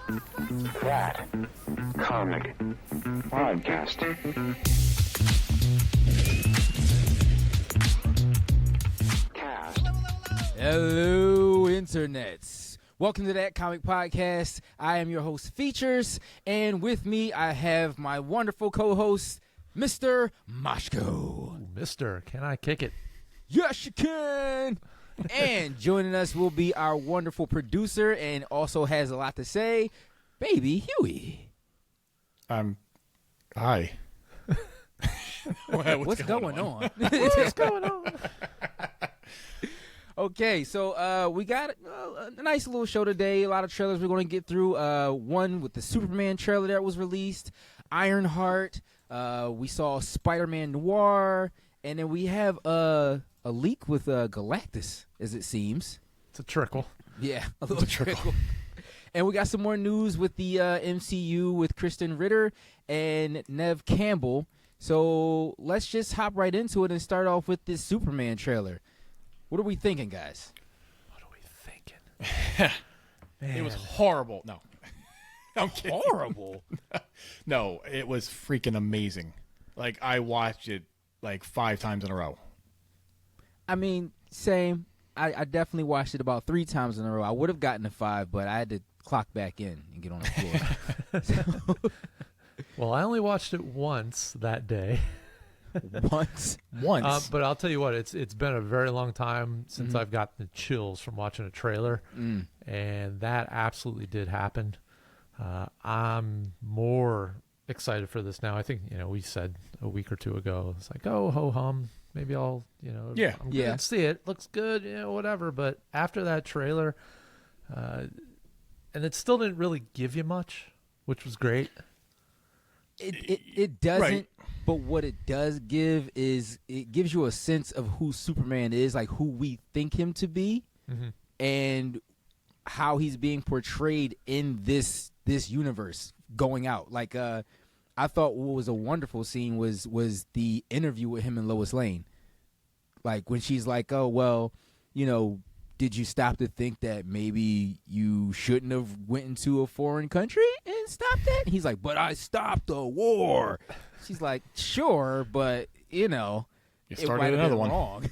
That comic podcast. Cast. Hello, internets. Welcome to That Comic Podcast. I am your host, Features, and with me I have my wonderful co-host, Mr. Moshko. Mister, can I kick it? Yes, you can. And joining us will be our wonderful producer and also has a lot to say, Baby Huey. Hi. What's going on? What's going on? Okay, so we got a nice little show today. A lot of trailers we're going to get through. One with the Superman trailer that was released, Ironheart. We saw Spider-Man Noir, and then we have a leak with Galactus, as it seems. It's a trickle. Yeah, a little trickle. And we got some more news with the MCU with Krysten Ritter and Neve Campbell. So let's just hop right into it and start off with this Superman trailer. What are we thinking, guys? What are we thinking? It was horrible. No. I'm kidding. Horrible. No, it was freaking amazing. Like, I watched it like 5 times in a row. I mean, same. I definitely watched it about 3 times in a row. I would have gotten to 5, but I had to clock back in and get on the floor. Well, I only watched it once that day. Once. But I'll tell you what, it's been a very long time since I've gotten the chills from watching a trailer, and that absolutely did happen. I'm more excited for this now. I think, we said a week or 2 ago, it's like, oh, ho-hum, maybe I'll, I'm gonna see it. Looks good, whatever. But after that trailer, and it still didn't really give you much, which was great. It doesn't, right. But what it does give is it gives you a sense of who Superman is, like who we think him to be, and how he's being portrayed in this universe going out. Like I thought what was a wonderful scene was the interview with him and Lois Lane. Like when she's like, oh, well, did you stop to think that maybe you shouldn't have went into a foreign country and stopped that? And he's like, but I stopped the war. She's like, sure, but, You started another one. Wrong.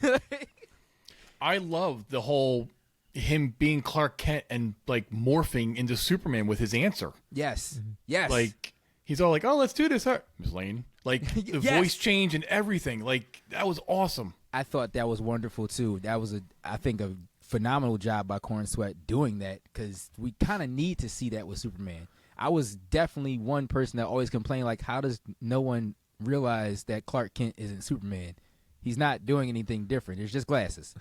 I love the whole him being Clark Kent and like morphing into Superman with his answer. Yes. Yes. Like, he's all like, oh, let's do this. Miss Lane. Like, the Yes. voice change and everything. Like, that was awesome. I thought that was wonderful, too. That was, I think, a phenomenal job by Corn Sweat doing that, because we kind of need to see that with Superman. I was definitely one person that always complained, like, how does no one realize that Clark Kent isn't Superman? He's not doing anything different. It's just glasses.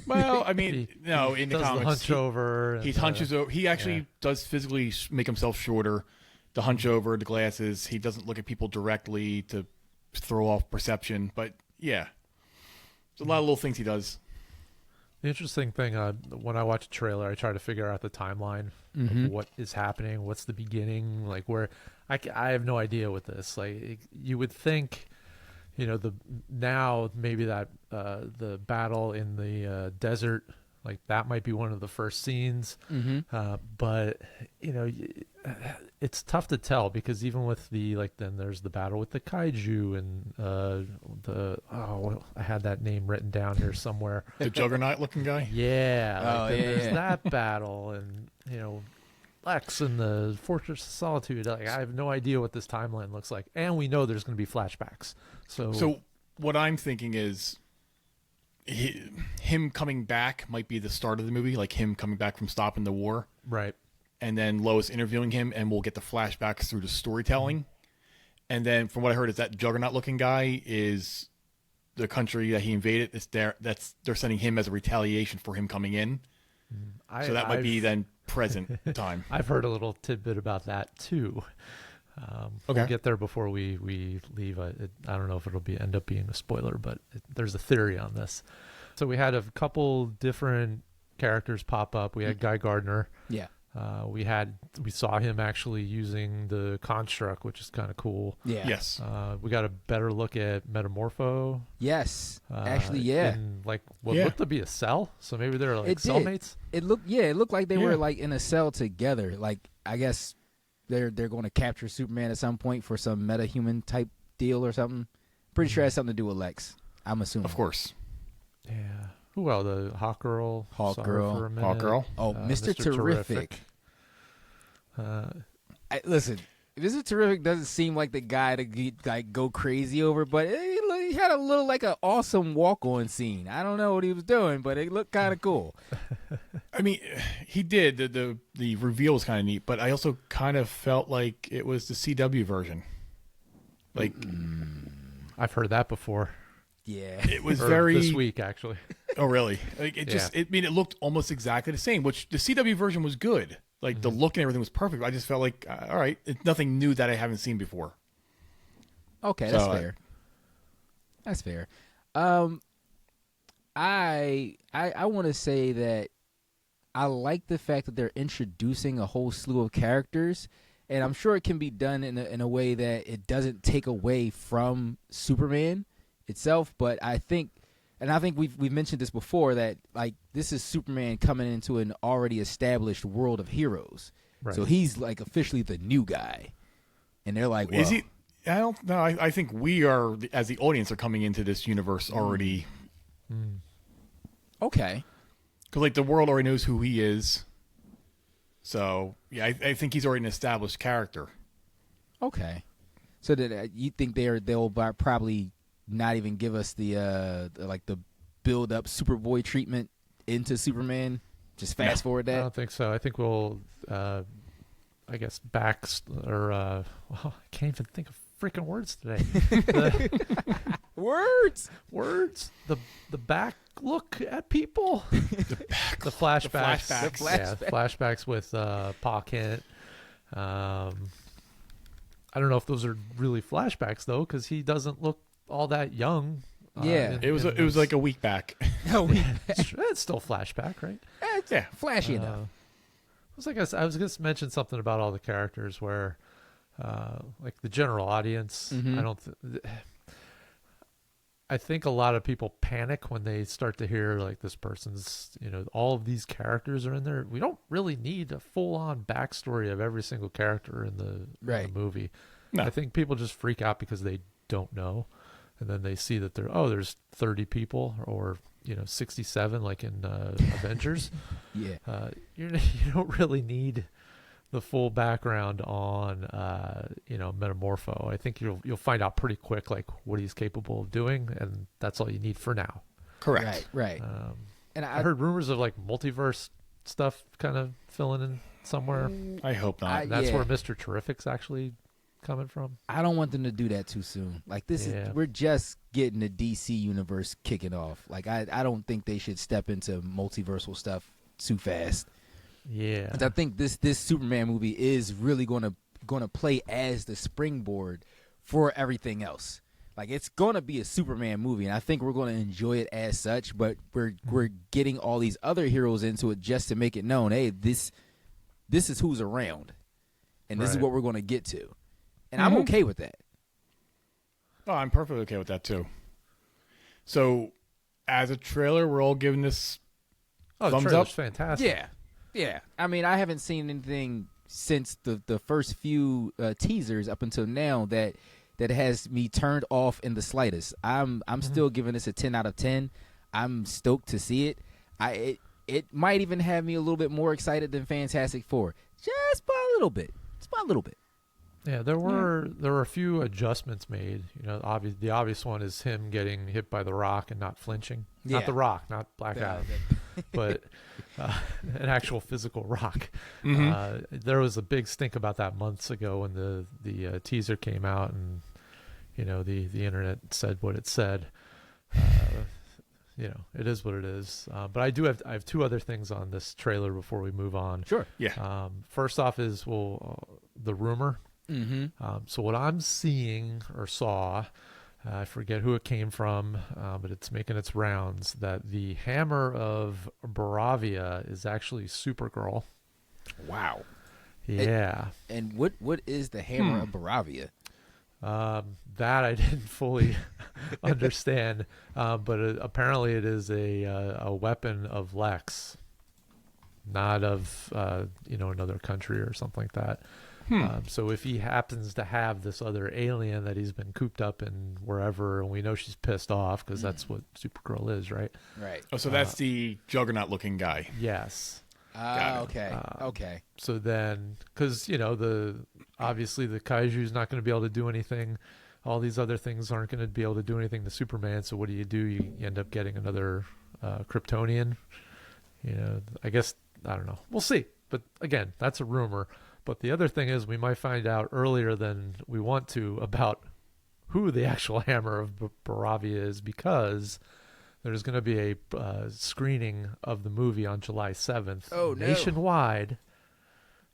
Well, I mean, no, in the does comics, the hunch over. he hunches over. He actually does physically make himself shorter. The hunch over, the glasses. He doesn't look at people directly to throw off perception. But yeah, there's a lot of little things he does. The interesting thing, when I watch a trailer, I try to figure out the timeline of what is happening, what's the beginning, like where I have no idea with this. Like you would think, now maybe that the battle in the desert, like that might be one of the first scenes, but it's tough to tell, because even with then there's the battle with the kaiju and I had that name written down here somewhere. The Juggernaut looking guy. Yeah, there's that battle, and Lex and the Fortress of Solitude. Like, I have no idea what this timeline looks like, and we know there's going to be flashbacks. So what I'm thinking is, him coming back might be the start of the movie, like him coming back from stopping the war. Right. And then Lois interviewing him, and we'll get the flashbacks through the storytelling. And then from what I heard is that Juggernaut-looking guy is the country that he invaded. They're sending him as a retaliation for him coming in. So that might be then present time. I've heard a little tidbit about that too. We'll get there before we leave. I don't know if it'll end up being a spoiler, but there's a theory on this. So we had a couple different characters pop up. We had Guy Gardner. Yeah. We saw him actually using the construct, which is kind of cool. Yeah. Yes. We got a better look at Metamorpho. Yes. Actually, yeah. In what looked to be a cell. So maybe they're like cellmates. It looked like they were like in a cell together. Like, I guess they're going to capture Superman at some point for some meta-human type deal or something. Pretty sure it has something to do with Lex. I'm assuming. Of course. Yeah. Who else? The Hawkgirl. Hawkgirl. Hawkgirl. Oh, Mr. Terrific. Listen, Mr. Terrific doesn't seem like the guy to go crazy over, but he had a little like an awesome walk-on scene. I don't know what he was doing, but it looked kind of cool. I mean, he did. The reveal was kind of neat, but I also kind of felt like it was the CW version. Like, I've heard that before. Yeah, it was very this week actually. Oh, really? Like it looked almost exactly the same. Which the CW version was good. Like the look and everything was perfect. I just felt like, all right, it's nothing new that I haven't seen before. Okay, that's fair. That's fair. I want to say that I like the fact that they're introducing a whole slew of characters, and I'm sure it can be done in a way that it doesn't take away from Superman itself. But I think we've mentioned this before, that like this is Superman coming into an already established world of heroes. Right. So he's like officially the new guy, and they're like, well, is he? I don't know. I think we are, as the audience, are coming into this universe already. Okay. Because like the world already knows who he is. So yeah, I think he's already an established character. Okay. So that you think they'll probably not even give us the build up Superboy treatment into Superman? Just fast forward that? I don't think so. I think we'll I can't even think of freaking words today. Words. The back look at people. The flashbacks. Yeah, flashbacks with Pa Kent. I don't know if those are really flashbacks though, because he doesn't look all that young. Yeah, it was like a week back. It's still flashback, right? Yeah, flashy enough. I was going to mention something about all the characters where, like the general audience, I think a lot of people panic when they start to hear like this person's, all of these characters are in there. We don't really need a full-on backstory of every single character in the movie. No. I think people just freak out because they don't know, and then they see that there's 30 people or 67 like in Avengers. Yeah, you don't really need the full background on Metamorpho. I think you'll find out pretty quick like what he's capable of doing, and that's all you need for now. Correct. Right. And I heard rumors of like multiverse stuff kind of filling in somewhere. I hope not. That's where Mr. Terrific's actually coming from. I don't want them to do that too soon. Like we're just getting the DC universe kicking off. Like I don't think they should step into multiversal stuff too fast. Yeah, because I think this Superman movie is really going to play as the springboard for everything else. Like it's going to be a Superman movie, and I think we're going to enjoy it as such. But we're getting all these other heroes into it just to make it known, hey, this is who's around, and this is what we're going to get to, and I'm okay with that. Oh, I'm perfectly okay with that too. So, as a trailer, we're all giving this thumbs up. Fantastic. Yeah. I mean, I haven't seen anything since the first few teasers up until now that has me turned off in the slightest. I'm still giving this a 10 out of 10. I'm stoked to see it. It might even have me a little bit more excited than Fantastic Four, just by a little bit. Yeah, there were a few adjustments made. The obvious one is him getting hit by the Rock and not flinching. Yeah. Not the Rock, not Black Adam, but an actual physical rock. There was a big stink about that months ago when the teaser came out, and the internet said what it said. It is what it is. But I have two other things on this trailer before we move on. Sure. Yeah. First off is the rumor. So what I'm seeing or saw, I forget who it came from, but it's making its rounds, that the Hammer of Boravia is actually Supergirl. Wow. Yeah. And what is the Hammer of Boravia? That I didn't fully understand, but apparently it is a weapon of Lex, not of another country or something like that. So if he happens to have this other alien that he's been cooped up in wherever, and we know she's pissed off because that's what Supergirl is, right? Right. Oh, so that's the Juggernaut-looking guy. Yes. Okay. Okay. So then, because obviously the Kaiju's not going to be able to do anything. All these other things aren't going to be able to do anything to Superman. So what do? You end up getting another Kryptonian. I guess, I don't know. We'll see. But again, that's a rumor. But the other thing is we might find out earlier than we want to about who the actual Hammer of Boravia is, because there's going to be a screening of the movie on July 7th. Oh, no. Nationwide,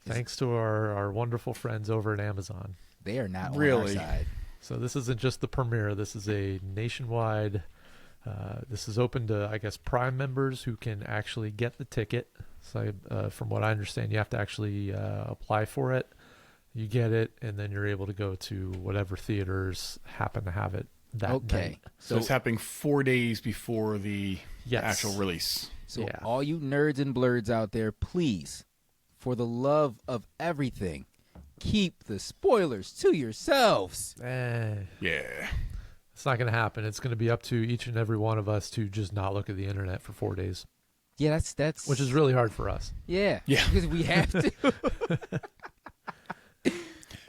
thanks to our wonderful friends over at Amazon. They are not Really? on our side. So this isn't just the premiere. This is a nationwide. This is open to, I guess, Prime members who can actually get the ticket. So from what I understand, you have to actually apply for it. You get it, and then you're able to go to whatever theaters happen to have it that night. So it's happening 4 days before the Yes. actual release. So Yeah. all you nerds and blurs out there, please, for the love of everything, keep the spoilers to yourselves. Yeah. It's not going to happen. It's going to be up to each and every one of us to just not look at the internet for 4 days, Yeah, that's which is really hard for us. yeah, Yeah. because we have to.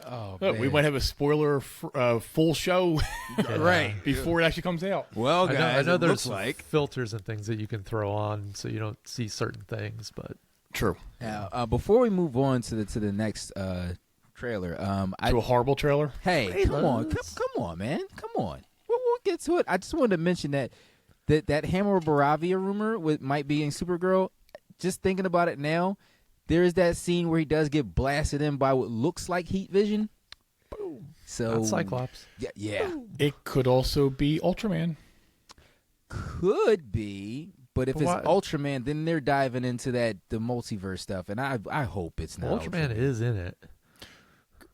Oh, Look, we man. might have a spoiler full show Right. before it actually comes out. Well, guys, I know it there's looks like. filters and things that you can throw on so you don't see certain things, but True. Now, before we move on to the next trailer, To a horrible trailer. hey, come on, man, come on. We'll get to it. I just wanted to mention that Hammer of Boravia rumor might be in Supergirl. Just thinking about it now, there is that scene where he does get blasted in by what looks like heat vision. boom. So Not Cyclops. yeah, It could also be Ultraman. could be. But if But it's why- Ultraman, then they're diving into the multiverse stuff, and I hope it's not. Ultraman is in it.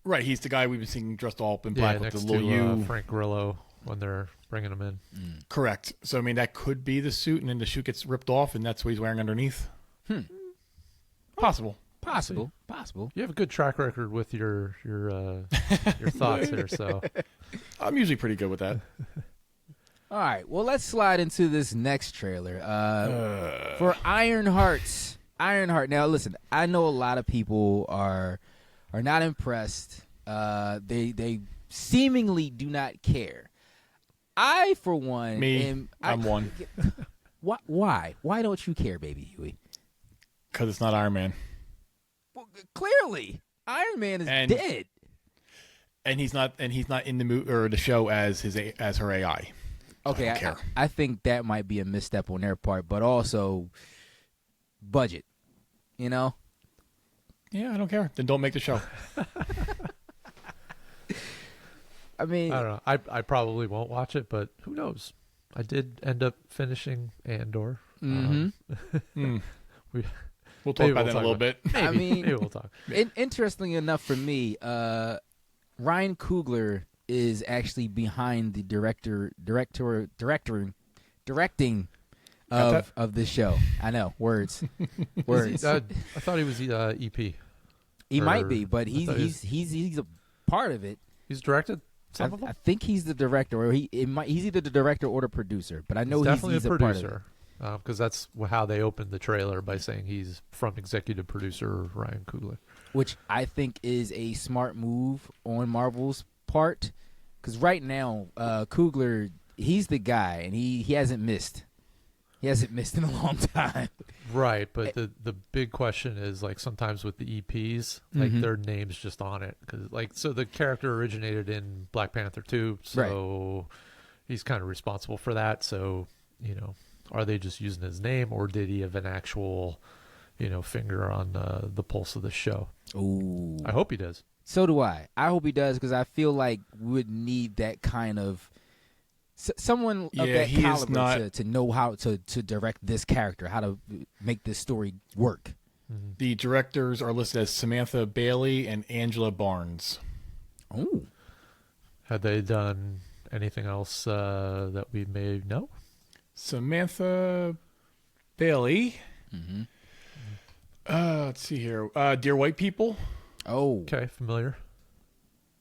Right, he's the guy we've been seeing dressed all up in black with next the little to U. Frank Grillo when they're bringing him in. Correct. So, I mean, that could be the suit, and then the suit gets ripped off, and that's what he's wearing underneath. Possible. Possible. You have a good track record with your thoughts here, so I'm usually pretty good with that. All right, well, let's slide into this next trailer for Ironheart. Ironheart. Now, listen, I know a lot of people are not impressed. They seemingly do not care. I, for one, I'm one. Why? Why don't you care, baby Huey? Because it's not Iron Man. Well, clearly, Iron Man is dead. And he's not in the movie or the show as her AI. Okay, I don't care. I think that might be a misstep on their part, but also budget. You know? Yeah, I don't care. Then don't make the show. I mean, I don't know. I probably won't watch it, but who knows? I did end up finishing Andor. We'll talk about that in a little bit. I mean, Maybe we'll talk. Interestingly enough for me, Ryan Coogler is actually behind the directing of this show. I know, words. I thought he was EP. He or- might be, but I thought he's a part of it. He's directed some of them. I think he's the director, or he's either the director or the producer. But I know Definitely he's a a part of it. producer, because that's how they opened the trailer by saying he's from executive producer Ryan Coogler. Which I think is a smart move on Marvel's part, because right now Coogler, he's the guy, and he hasn't missed. He hasn't missed in a long time. Right, but the big question is, like, sometimes with the EPs, like, their name's just on it, because, like, so the character originated in Black Panther 2, so he's kind of responsible for that. So, are they just using his name, or did he have an actual, finger on the pulse of the show? Ooh. I hope he does. So do I. I hope he does, because I feel like we would need that kind of someone of that he is caliber not- to know how to direct this character, how to make this story work. The directors are listed as Samantha Bailey and Angela Barnes. Oh, Had they done anything else that we may know? Samantha Bailey. Let's see here. Dear White People. Oh, Okay, familiar.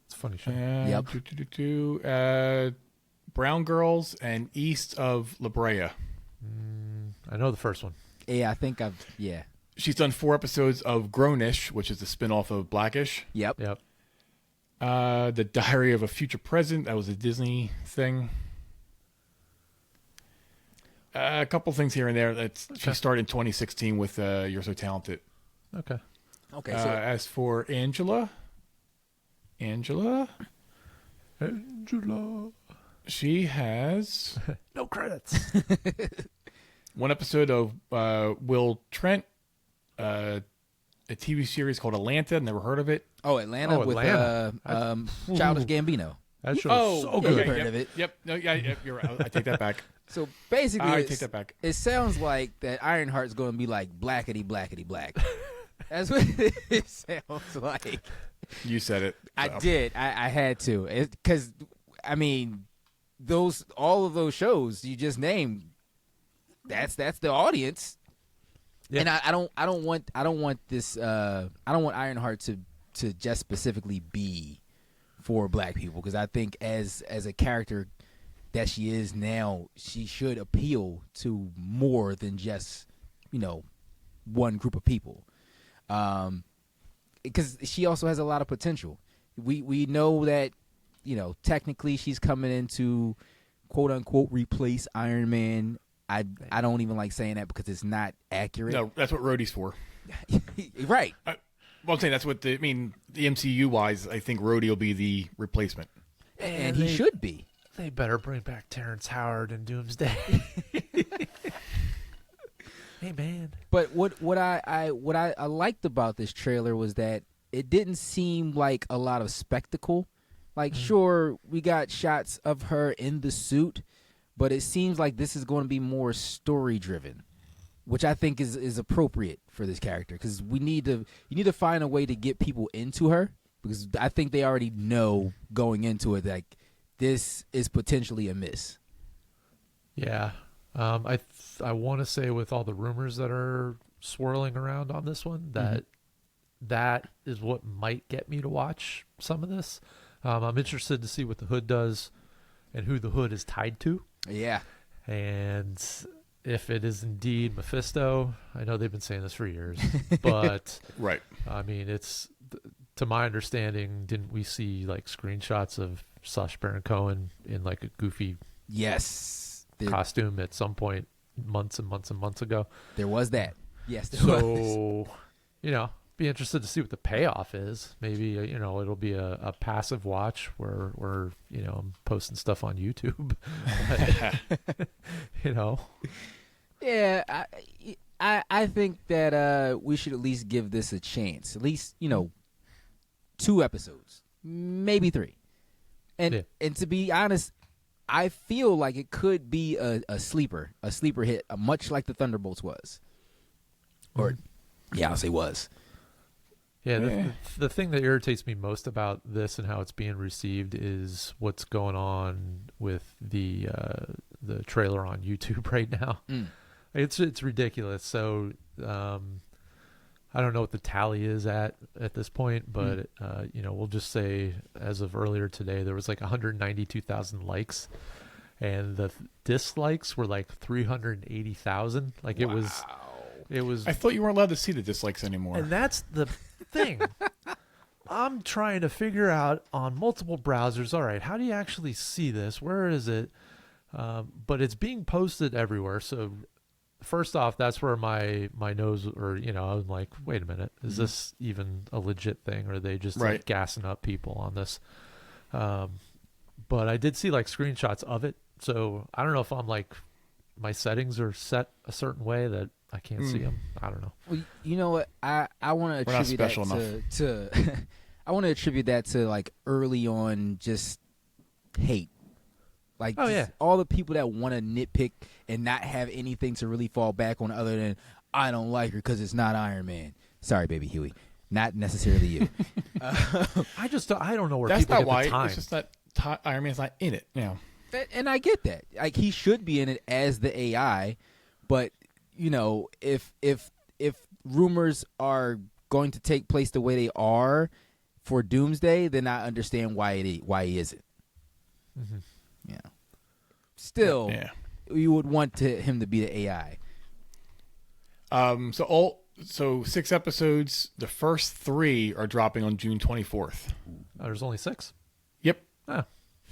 It's a funny show. Yep. Brown Girls and East of La Brea. I know the first one. yeah. I think yeah. She's done 4 episodes of Grownish, which is the spinoff of Blackish. Yep. Yep. The Diary of a Future President. That was a Disney thing. A couple things here and there. She started in 2016 with You're So Talented. Okay. Okay. So As for Angela, Angela. she has No credits. 1 episode of Will Trent, a TV series called Atlanta. Never heard of it. Atlanta with Atlanta. Childish Gambino. That show is so good. okay. Heard of it. Yep. No. Yeah. You're right. I take that back. So basically, I take that back. It sounds like that Ironheart's going to be like blackety black. That's what it sounds like. You said it. I did. I had to, because I mean, all of those shows you just named. That's the audience. Yeah. And I don't want this. I don't want Ironheart to just specifically be for black people, because I think as a character that she is now, she should appeal to more than just one group of people, because she also has a lot of potential. We know that technically she's coming in to quote unquote replace Iron Man. I don't even like saying that because it's not accurate. No, that's what Rhodey's for. Right. Well, I'm saying that's what the MCU wise, I think Rhodey will be the replacement. And he should be. They better bring back Terrence Howard and Doomsday. Hey man. But what I liked about this trailer was that it didn't seem like a lot of spectacle. Like, sure, we got shots of her in the suit, but it seems like this is going to be more story driven, which I think is appropriate for this character, because you need to find a way to get people into her, because I think they already know going into it like this is potentially a miss. Yeah. I want to say, with all the rumors that are swirling around on this one, that is what might get me to watch some of this. I'm interested to see what the Hood does and who the Hood is tied to. Yeah. And if it is indeed Mephisto, I know they've been saying this for years, but Right. I mean, it's, to my understanding, didn't we see like screenshots of Sacha Baron Cohen in like a goofy Yes. costume at some point months and months and months ago? There was that. Yes, there was. So, be interested to see what the payoff is. Maybe, it'll be a passive watch where I'm posting stuff on YouTube. Yeah, I think that we should at least give this a chance. At least 2 episodes, maybe 3. And to be honest, I feel like it could be a sleeper hit, much like the Thunderbolts was. Or I'll say was. Yeah, the thing that irritates me most about this and how it's being received is what's going on with the trailer on YouTube right now. It's ridiculous. So I don't know what the tally is at this point, but we'll just say as of earlier today there was like 192,000 likes, and the dislikes were like 380,000. Like, wow. It was. I thought you weren't allowed to see the dislikes anymore. And that's the thing. I'm trying to figure out on multiple browsers, all right, how do you actually see this? Where is it? But it's being posted everywhere. So first off, that's where my nose, or, I'm like, wait a minute, is this even a legit thing? Or are they just like gassing up people on this? But I did see like screenshots of it. So I don't know if I'm like, my settings are set a certain way that I can't see them. I don't know. Well, you know what? I want to attribute that to I want to attribute that to like early on just hate. Like, all the people that want to nitpick and not have anything to really fall back on other than, I don't like her because it's not Iron Man. Sorry, baby Huey. Not necessarily you. I don't know where that's people not get why. the time. It's just that Iron Man's not in it. Yeah. And I get that. Like, he should be in it as the AI, but if rumors are going to take place the way they are for Doomsday, then I understand why he isn't. Mm-hmm. Yeah. Still, you would want him to be the AI. So 6 episodes. The first 3 are dropping on June 24th. Oh, there's only 6? Yep. Yeah,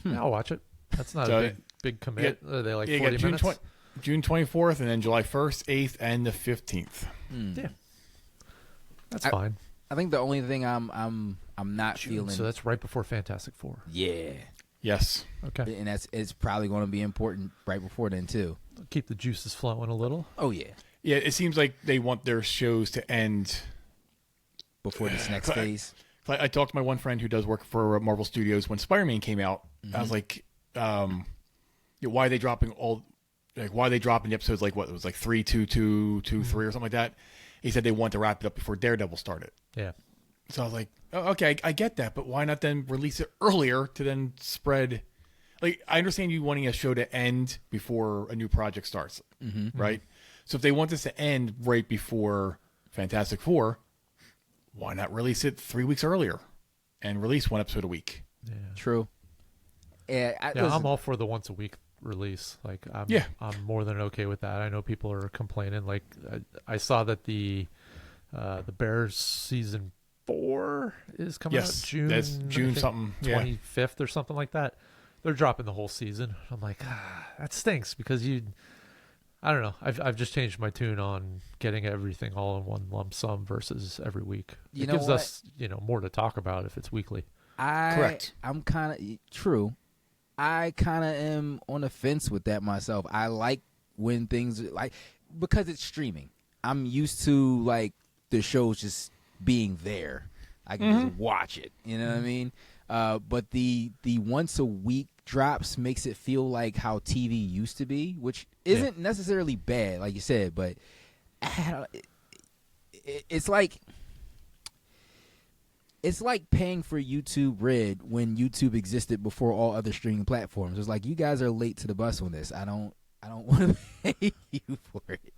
I'll watch it. That's not a big commit. Are they like 40 minutes? June 24th, and then July 1st, 8th, and the 15th. Yeah, that's fine. I think the only thing I'm not feeling. So that's right before Fantastic Four. Yeah. Yes. Okay. And it's probably going to be important right before then too. Keep the juices flowing a little. Oh yeah. Yeah, it seems like they want their shows to end before this next phase. I talked to my one friend who does work for Marvel Studios. When Spider-Man came out, I was like, why are they dropping why are they dropping the episodes like what? It was like 3, 2, 2, 2, 3 or something like that. He said they want to wrap it up before Daredevil started. Yeah. So I was like, oh, okay, I get that, but why not then release it earlier to then spread? Like, I understand you wanting a show to end before a new project starts, right? So if they want this to end right before Fantastic Four, why not release it 3 weeks earlier and release 1 episode a week? Yeah. True. Yeah, I'm all for the once a week release. Like, I'm more than okay with that. I know people are complaining. Like, I saw that the Bears season 4 is coming out June. That's June something, 25th or something like that. They're dropping the whole season. I'm like, that stinks because I don't know. I've just changed my tune on getting everything all in one lump sum versus every week. It gives us, more to talk about if it's weekly. Correct. I'm kind of true. I kind of am on the fence with that myself. I like when things because it's streaming. I'm used to like the shows just being there. I can just watch it. You know what I mean? But the once a week drops makes it feel like how TV used to be, which isn't necessarily bad, like you said, but it's like paying for YouTube Red when YouTube existed before all other streaming platforms. It's like, you guys are late to the bus on this. I don't want to pay you for it.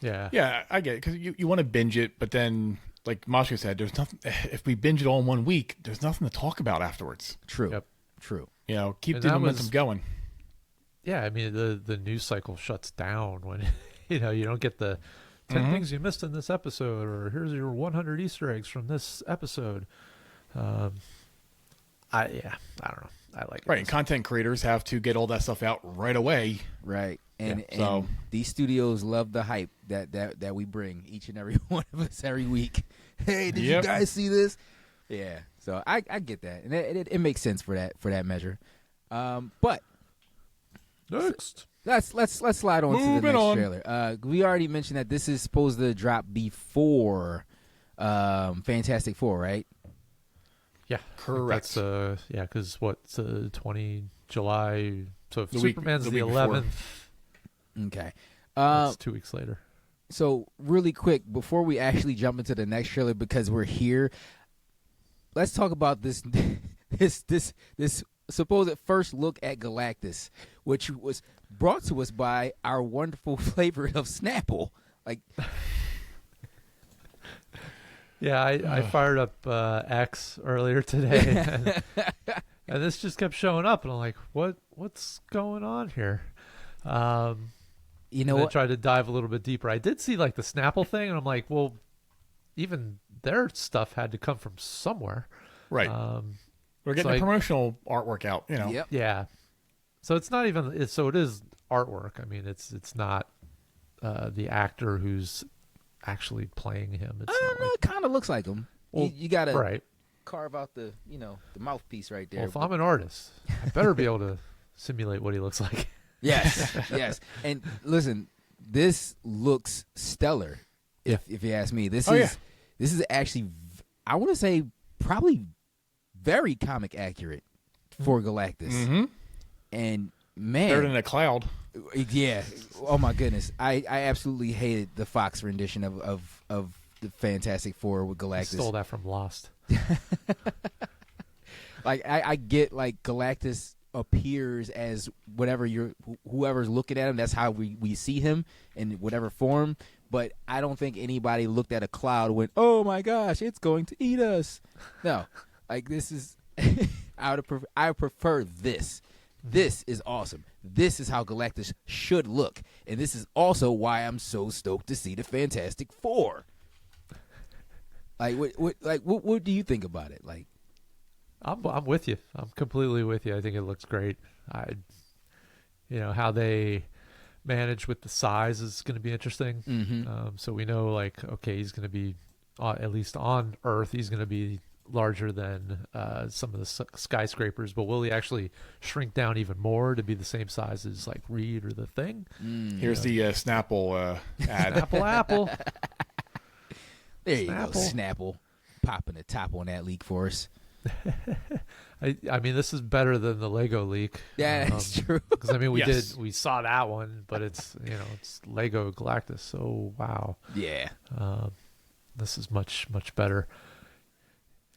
Yeah. Yeah, I get it because you want to binge it, but then like Mashko said, there's nothing. If we binge it all in 1 week, there's nothing to talk about afterwards. True. Yep. True. Keep the momentum going. Yeah, I mean the news cycle shuts down when you don't get the 10 things you missed in this episode, or here's your 100 Easter eggs from this episode. I don't know. I like it. Right, and content creators have to get all that stuff out right away. Right. And these studios love the hype that we bring, each and every one of us every week. Hey, did you guys see this? Yeah. So I get that, and it makes sense for that measure. But next, let's slide on to the next trailer. We already mentioned that this is supposed to drop before Fantastic Four, right? Yeah, correct. That's because 20 July. So if the Superman's the 11th. Okay. That's 2 weeks later. So really quick, before we actually jump into the next trailer, because we're here, let's talk about this supposed first look at Galactus, which was brought to us by our wonderful flavor of Snapple. Like, yeah, I fired up X earlier today, and this just kept showing up, and I'm like, what's going on here? You know what? I tried to dive a little bit deeper. I did see like the Snapple thing, and I'm like, well, even their stuff had to come from somewhere. Right. We're getting promotional artwork out, Yep. Yeah. So it's not even. So it is artwork. I mean, it's not the actor who's actually playing him. It's not it kind of looks like him. Well, you got to right. carve out the the mouthpiece right there. Well, if I'm an artist, I better be able to simulate what he looks like. Yes, yes. And listen, this looks stellar. If you ask me, this is actually, I want to say, probably very comic accurate for Galactus. Mm-hmm. And man, better than a cloud. Yeah. Oh my goodness, I absolutely hated the Fox rendition of the Fantastic Four with Galactus. I stole that from Lost. Like I get like Galactus appears as whoever's looking at him. That's how we see him in whatever form. but I don't think anybody looked at a cloud and went, "Oh my gosh, it's going to eat us." No, like this is. I would prefer this. This is awesome. This is how Galactus should look, and this is also why I'm so stoked to see the Fantastic Four. Like, what do you think about it? Like, I'm with you. I'm completely with you. I think it looks great. How they manage with the size is going to be interesting. Mm-hmm. So we know, like, okay, he's going to be at least on Earth. He's going to be larger than some of the skyscrapers, but will he actually shrink down even more to be the same size as like Reed or the Thing? Here's the Snapple ad. Apple. There you go, Snapple, popping the top on that leak for us. I mean, this is better than the Lego leak. Yeah, that's true. Because I mean, Yes. we saw that one, but it's it's Lego Galactus. So wow, Yeah. this is much better.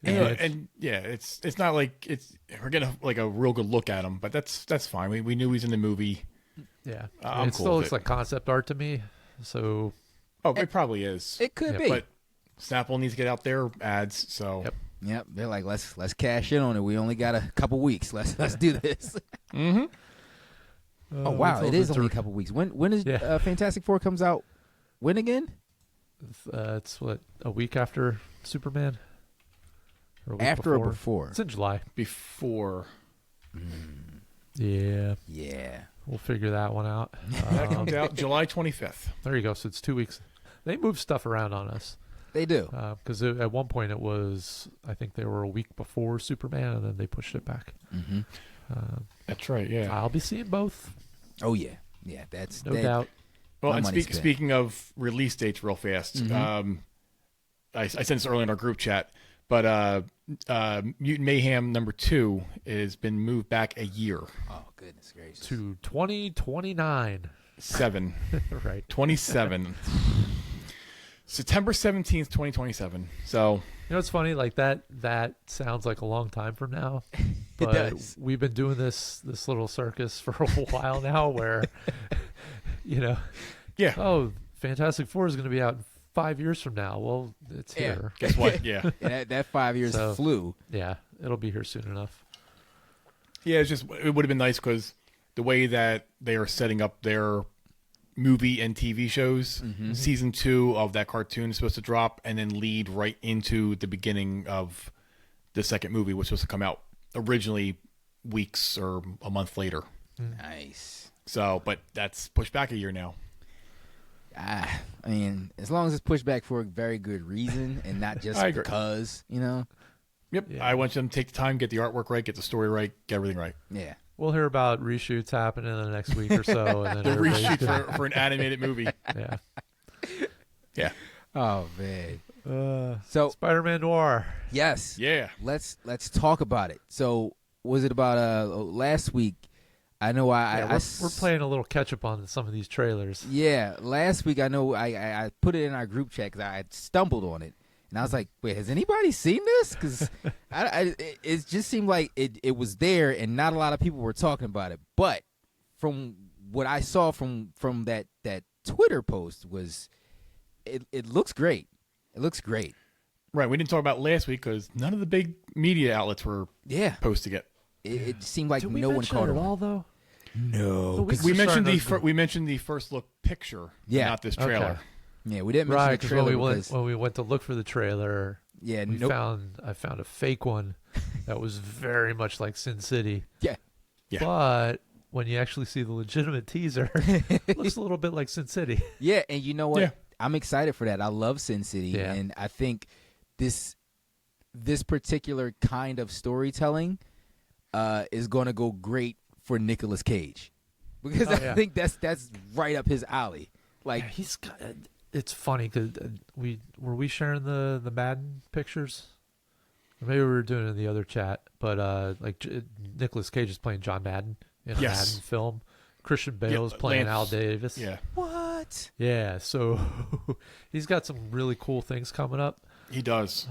It's not like we're getting like a real good look at him, but that's fine. We knew he's in the movie. Yeah, I'm it cool still with looks it. like concept art to me. So It probably is. It could Yeah, be. But Snapple needs to get out their ads, so Yep. Yep. They're like, let's cash in on it. We only got a couple weeks. Let's do this. Oh wow, it is only a couple weeks. When is Fantastic Four comes out? When again? It's what, a week after Superman? Or a week After or before? It's in July. before Yeah, Yeah. we'll figure that one out. that comes out July 25th. There you go. So it's 2 weeks. They move stuff around on us. They do. Because at one point it was, I think they were a week before Superman, and then they pushed it back. Mm-hmm. That's right. Yeah. I'll be seeing both, Oh yeah. Yeah. That's no doubt. Well, My and money's spent. speaking of release dates, real fast, I sent this earlier in our group chat, but Mutant Mayhem #2 has been moved back a year, Oh goodness gracious. To 2029. 7, Right. 27, September 17th, 2027. So It's funny, like that sounds like a long time from now. But does. we've been doing this little circus for a while now where, yeah, oh, Fantastic Four is going to be out 5 years from now. Well, it's Yeah. here. guess what? Yeah, And that 5 years So- flew. Yeah, it'll be here soon enough. yeah. It would have been nice because the way that they are setting up their movie and TV shows, season 2 of that cartoon is supposed to drop and then lead right into the beginning of the second movie, which was supposed to come out originally weeks or a month later. Nice. So, but that's pushed back a year now. I mean, as long as it's pushed back for a very good reason and not just I agree. because, Yep. Yeah. I want them to take the time, get the artwork right, get the story right, get everything right. Yeah. We'll hear about reshoots happening in the next week or so. And then The everybody's reshoot gonna- for an animated movie. Yeah. Yeah. Oh man. So Spider-Man Noir. yes. Yeah. Let's talk about it. So was it about last week? I know We're playing a little catch up on some of these trailers. Yeah, last week I know I put it in our group chat because I had stumbled on it, and I was like, "Wait, has anybody seen this?" Because it just seemed like it was there, and not a lot of people were talking about it. But from what I saw from that Twitter post was, it looks great. It looks great. Right. We didn't talk about it last week because none of the big media outlets were Yeah, posting it. it seemed like Did we no one mention caught it it at all, though? No, But 'cause We It's mentioned starting to- the first look picture, Yeah. not this trailer. Okay. yeah, we didn't Right, mention the because trailer when we went to look for the trailer, yeah, we nope. I found a fake one that was very much like Sin City. Yeah. Yeah. But when you actually see the legitimate teaser, it looks a little bit like Sin City. Yeah, and you know what? Yeah. I'm excited for that. I love Sin City, Yeah. and I think this particular kind of storytelling is going to go great for Nicolas Cage because I yeah. think that's right up his alley. Like, Yeah, he's got. It's funny because were we sharing the Madden pictures, or maybe we were doing it in the other chat. But Nicolas Cage is playing John Madden in a Yes. Madden film. Christian Bale is playing Lance- Al Davis. Yeah. what? Yeah, so he's got some really cool things coming up. He does.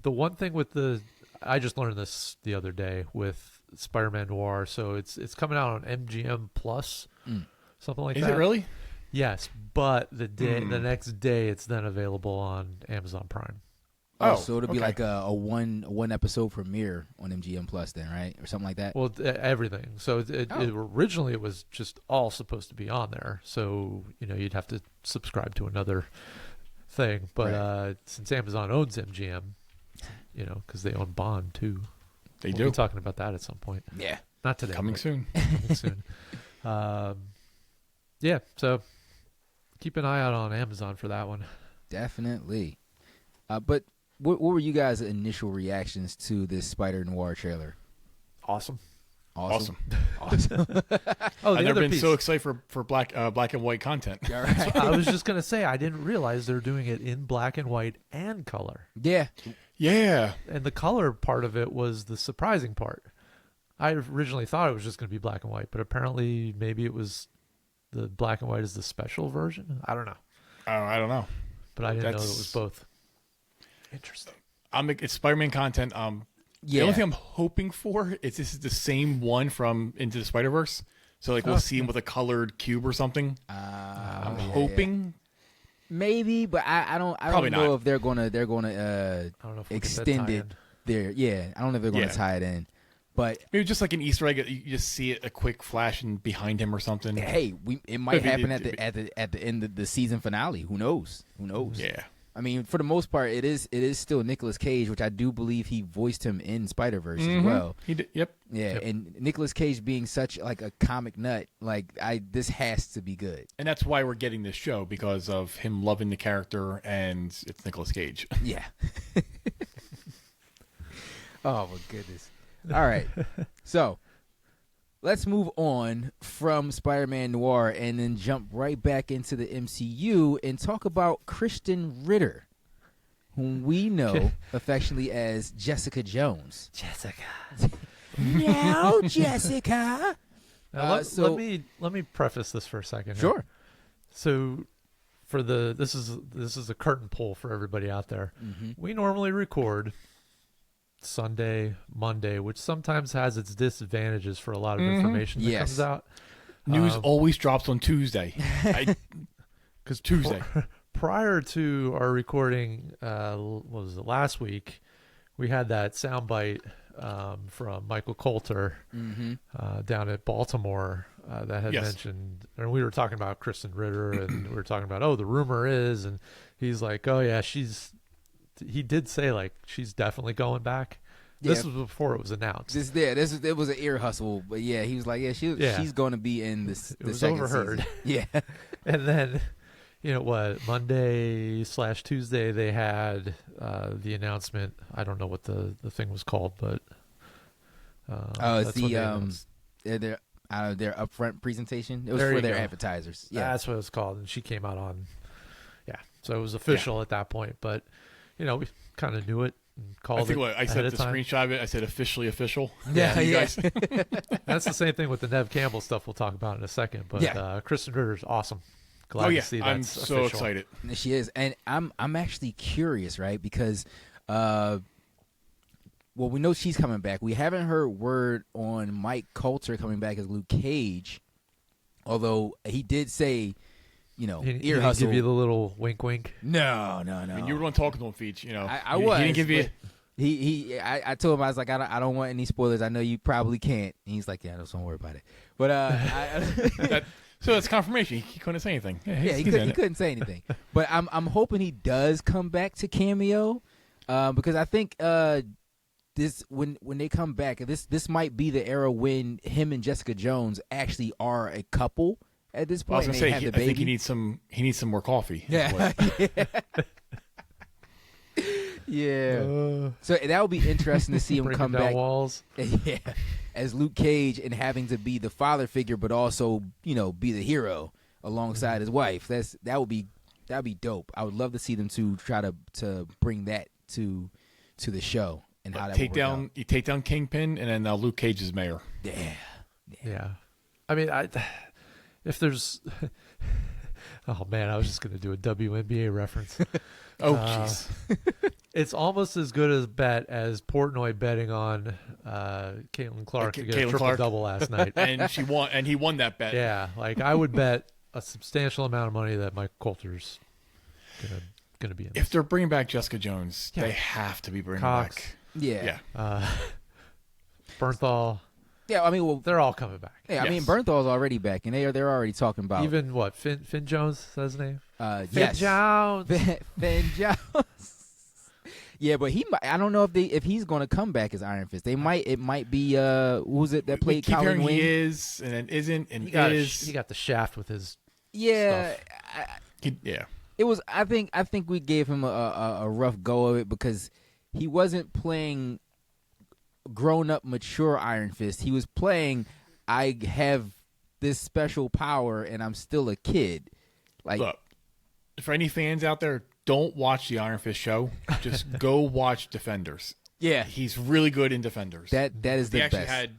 The one thing with I just learned this the other day with Spider-Man Noir. So it's coming out on MGM Plus, something like Is that. it really? Yes, but the next day it's then available on Amazon Prime. Oh, so it'll be okay. like a one episode premiere on MGM Plus then, right, or something like that. Well, everything. So originally it was just all supposed to be on there. So you'd have to subscribe to another thing. But Right. Since Amazon owns MGM, because they own Bond too. They We'll do. be talking about that at some point. Yeah. Not today. Coming but soon. Coming soon. Yeah. So keep an eye out on Amazon for that one. Definitely. But what were you guys' initial reactions to this Spider Noir trailer? Awesome. Awesome. Oh, I've never been piece. so excited for black and white content. All right. I was just gonna say I didn't realize they're doing it in black and white and color. Yeah. Yeah. And the color part of it was the surprising part. I originally thought it was just going to be black and white, but apparently maybe it was the black and white is the special version. I don't know. I don't know. But I didn't know it That's- was both. Interesting. It's Spider-Man content. The Yeah. only thing I'm hoping for is this is the same one from Into the Spider-Verse. So like we'll see him with a colored cube or something. I'm hoping. Maybe, but I don't Probably know not. if they're gonna I don't know if we'll get that extend tie it in. there. Yeah, I don't know if they're gonna Yeah. tie it in. But Maybe just like an Easter egg, you just see it a quick flash and behind him or something. hey, it might Maybe happen it- at the end of the season finale. Who knows? Yeah. I mean, for the most part, it is still Nicolas Cage, which I do believe he voiced him in Spider-Verse as well. He did. Yep. Yeah, Yep. and Nicolas Cage being such like a comic nut, this has to be good. And that's why we're getting this show, because of him loving the character, and it's Nicolas Cage. Yeah. Oh my goodness. All right. So let's move on from Spider-Man Noir and then jump right back into the MCU and talk about Krysten Ritter, whom we know affectionately as Jessica Jones. Jessica. Now, Jessica. Now, so- let me preface this for a second. here. Sure. So for this is a curtain pull for everybody out there. Mm-hmm. We normally record Sunday, Monday, which sometimes has its disadvantages for a lot of information that Yes. comes out. News always drops on Tuesday. Because Tuesday. prior to our recording, what was it, last week, we had that soundbite from Michael Coulter down at Baltimore that had Yes. mentioned, and we were talking about Krysten Ritter, and we were talking about, the rumor is, and he's like, oh yeah, he did say like she's definitely going back. This Yeah. was before it was announced. It was an ear hustle, but yeah, he was like, she's going to be in this. It the was second overheard. season. Yeah. And then, Monday/Tuesday, they had the announcement. I don't know what the thing was called, but It's that's what the they announced. their upfront presentation. It was There for you their go. advertisers. Yeah. That's what it was called, and she came out on. Yeah, so it was official at that point, but we kind of knew it and called I think it what I ahead said of the time. screenshot of it. I said officially official. Yeah, You yeah. guys- That's the same thing with the Neve Campbell stuff we'll talk about in a second. But Yeah. Krysten Ritter's awesome. Glad Oh yeah, to see I'm that's so official. excited. She is, and I'm actually curious, right? Because, well, we know she's coming back. We haven't heard word on Mike Coulter coming back as Luke Cage, although he did say, He ear didn't hustle. give you the little wink, wink. No. And you were the one talking to him, Feach. I He was. didn't give you. but I told him, I was like, I don't want any spoilers. I know you probably can't. And he's like, yeah, don't worry about it. But So that's confirmation. He couldn't say anything. yeah, he couldn't say anything. But I'm hoping he does come back to cameo, because I think this when they come back, this might be the era when him and Jessica Jones actually are a couple at this I point. was gonna and they say have the I baby. think he needs some more coffee. Yeah. Yeah. So that would be interesting to see him Breaking come down back. walls. Yeah, as Luke Cage and having to be the father figure, but also be the hero alongside his wife. That'd be dope. I would love to see them to try to bring that to the show and how that You take down Kingpin, and then Luke Cage is mayor. Yeah. Yeah. I mean, if there's. Oh man, I was just going to do a WNBA reference. Oh jeez. It's almost as good a bet as Portnoy betting on Caitlin Clark to get a Caitlin triple Clark. double last night. And he won that bet. Yeah, like I would bet a substantial amount of money that Mike Coulter's gonna be in. If they're bringing back Jessica Jones, Yeah. they have to be bringing Cox. back. Yeah. Bernthal, Yeah, I mean, well, they're all coming back. yeah, I mean, Yes. Bernthal's already back, and they're already talking about Even what Finn Jones is that his name? Finn yes, Jones. Finn Jones. Yeah, but I don't know if he's going to come back as Iron Fist. It might be who was it that We played keep Colin hearing Wing? he is, and then isn't, and He got is. he got the shaft with his Yeah, stuff. Yeah. it was. I think we gave him a rough go of it because he wasn't playing grown up, mature Iron Fist. He was playing. I have this special power, and I'm still a kid. Like, Look, for any fans out there, don't watch the Iron Fist show. Just go watch Defenders. yeah, He's really good in Defenders. that is he the actually best. had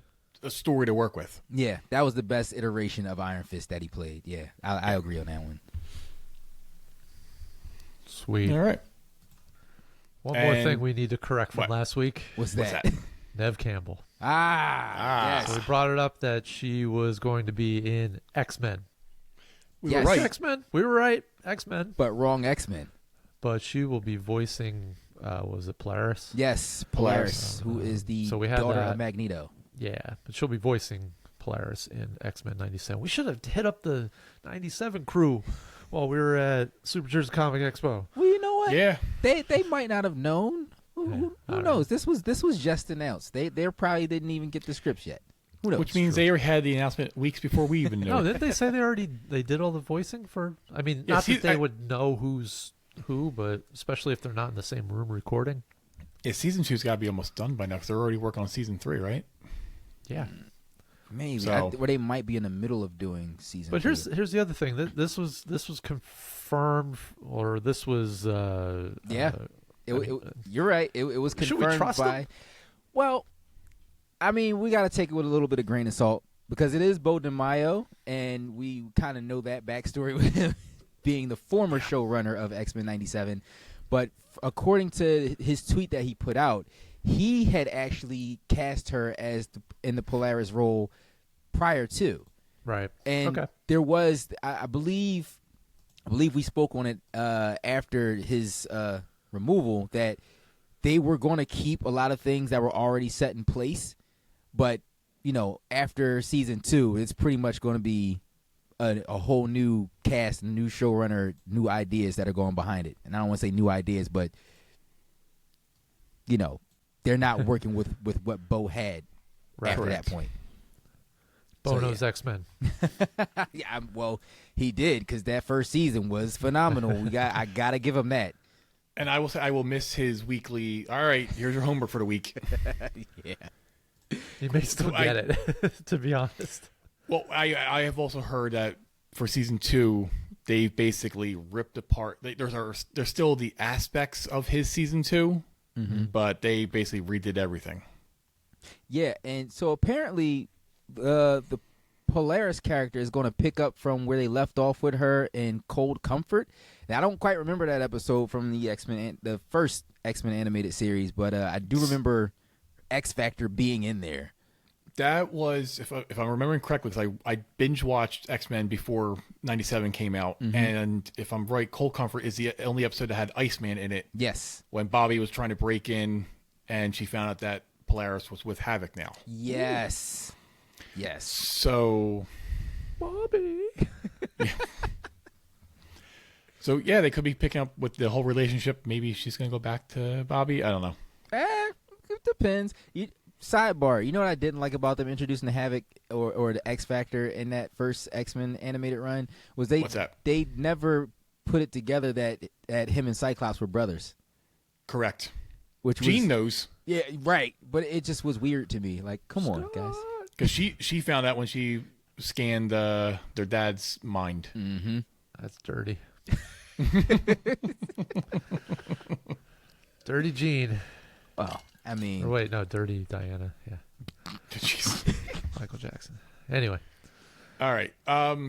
a story to work with. Yeah, that was the best iteration of Iron Fist that he played. Yeah, I agree on that one. Sweet. All right. One more And- thing we need to correct from What? last week. What's What's that? that? Neve Campbell. Ah, So we yes. brought it up that she was going to be in X-Men. We Yes. were right. X-Men. We were right. X-Men. But wrong X-Men. But she will be voicing, was it Polaris? Yes, Polaris, who is the So we had daughter that. of Magneto. Yeah, but she'll be voicing Polaris in X-Men 97. We should have hit up the 97 crew while we were at Super Jersey Comic Expo. Well, you know what? Yeah. They might not have known. Yeah, Who I don't knows? This was just announced. They probably didn't even get the scripts yet. Who knows? Which means they already had the announcement weeks before we even knew. No, didn't they say they did all the voicing for? I mean, Yeah, not see, that they would know who's who, but especially if they're not in the same room recording. Yeah, season 2's got to be almost done by now because they're already working on season 3, right? Yeah. maybe So- or they might be in the middle of doing season. But 2. here's the other thing. This was confirmed, or this was Yeah. You're right. It was Should we confirmed trust by. him? Well, I mean, we got to take it with a little bit of grain of salt because it is Beau DeMayo, and we kind of know that backstory with him being the former showrunner of X-Men 97. But according to his tweet that he put out, he had actually cast her as in the Polaris role prior to. right. And Okay. there was, I believe we spoke on it after his removal, that they were going to keep a lot of things that were already set in place, but after season 2, it's pretty much going to be a whole new cast, new showrunner, new ideas that are going behind it. And I don't want to say new ideas, but they're not working with what Beau had Right. after Correct. that point. Bono's X-Men. Yeah, well, he did because that first season was phenomenal. I gotta give him that. And I will say I will miss his weekly. All right, here's your homework for the week. Yeah, You may still I- get it, to be honest. Well, I have also heard that for season 2, they basically ripped apart. There's still the aspects of his season 2, but they basically redid everything. yeah, and so apparently, the Polaris character is going to pick up from where they left off with her in Cold Comfort. Now, I don't quite remember that episode from the X-Men, the first X-Men animated series, but I do remember X Factor being in there. That was, if I'm remembering correctly, because I binge watched X-Men before 97 came out, and if I'm right, Cold Comfort is the only episode that had Iceman in it. Yes. When Bobby was trying to break in, and she found out that Polaris was with Havoc now. Yes. Yes. So, Bobby. so yeah, they could be picking up with the whole relationship. Maybe she's gonna go back to Bobby. I don't know. It depends. Sidebar, you know what I didn't like about them introducing the Havoc or the X Factor in that first X-Men animated run was What's that? they never put it together that him and Cyclops were brothers. Correct. Which Jean was, knows yeah, right. But it just was weird to me. Like, come on, guys. because she found out when she scanned their dad's mind. Mm-hmm. That's dirty. Dirty Jean. Well, I mean, Or wait, no, Dirty Diana. Yeah. Jeez. Michael Jackson. Anyway. All right.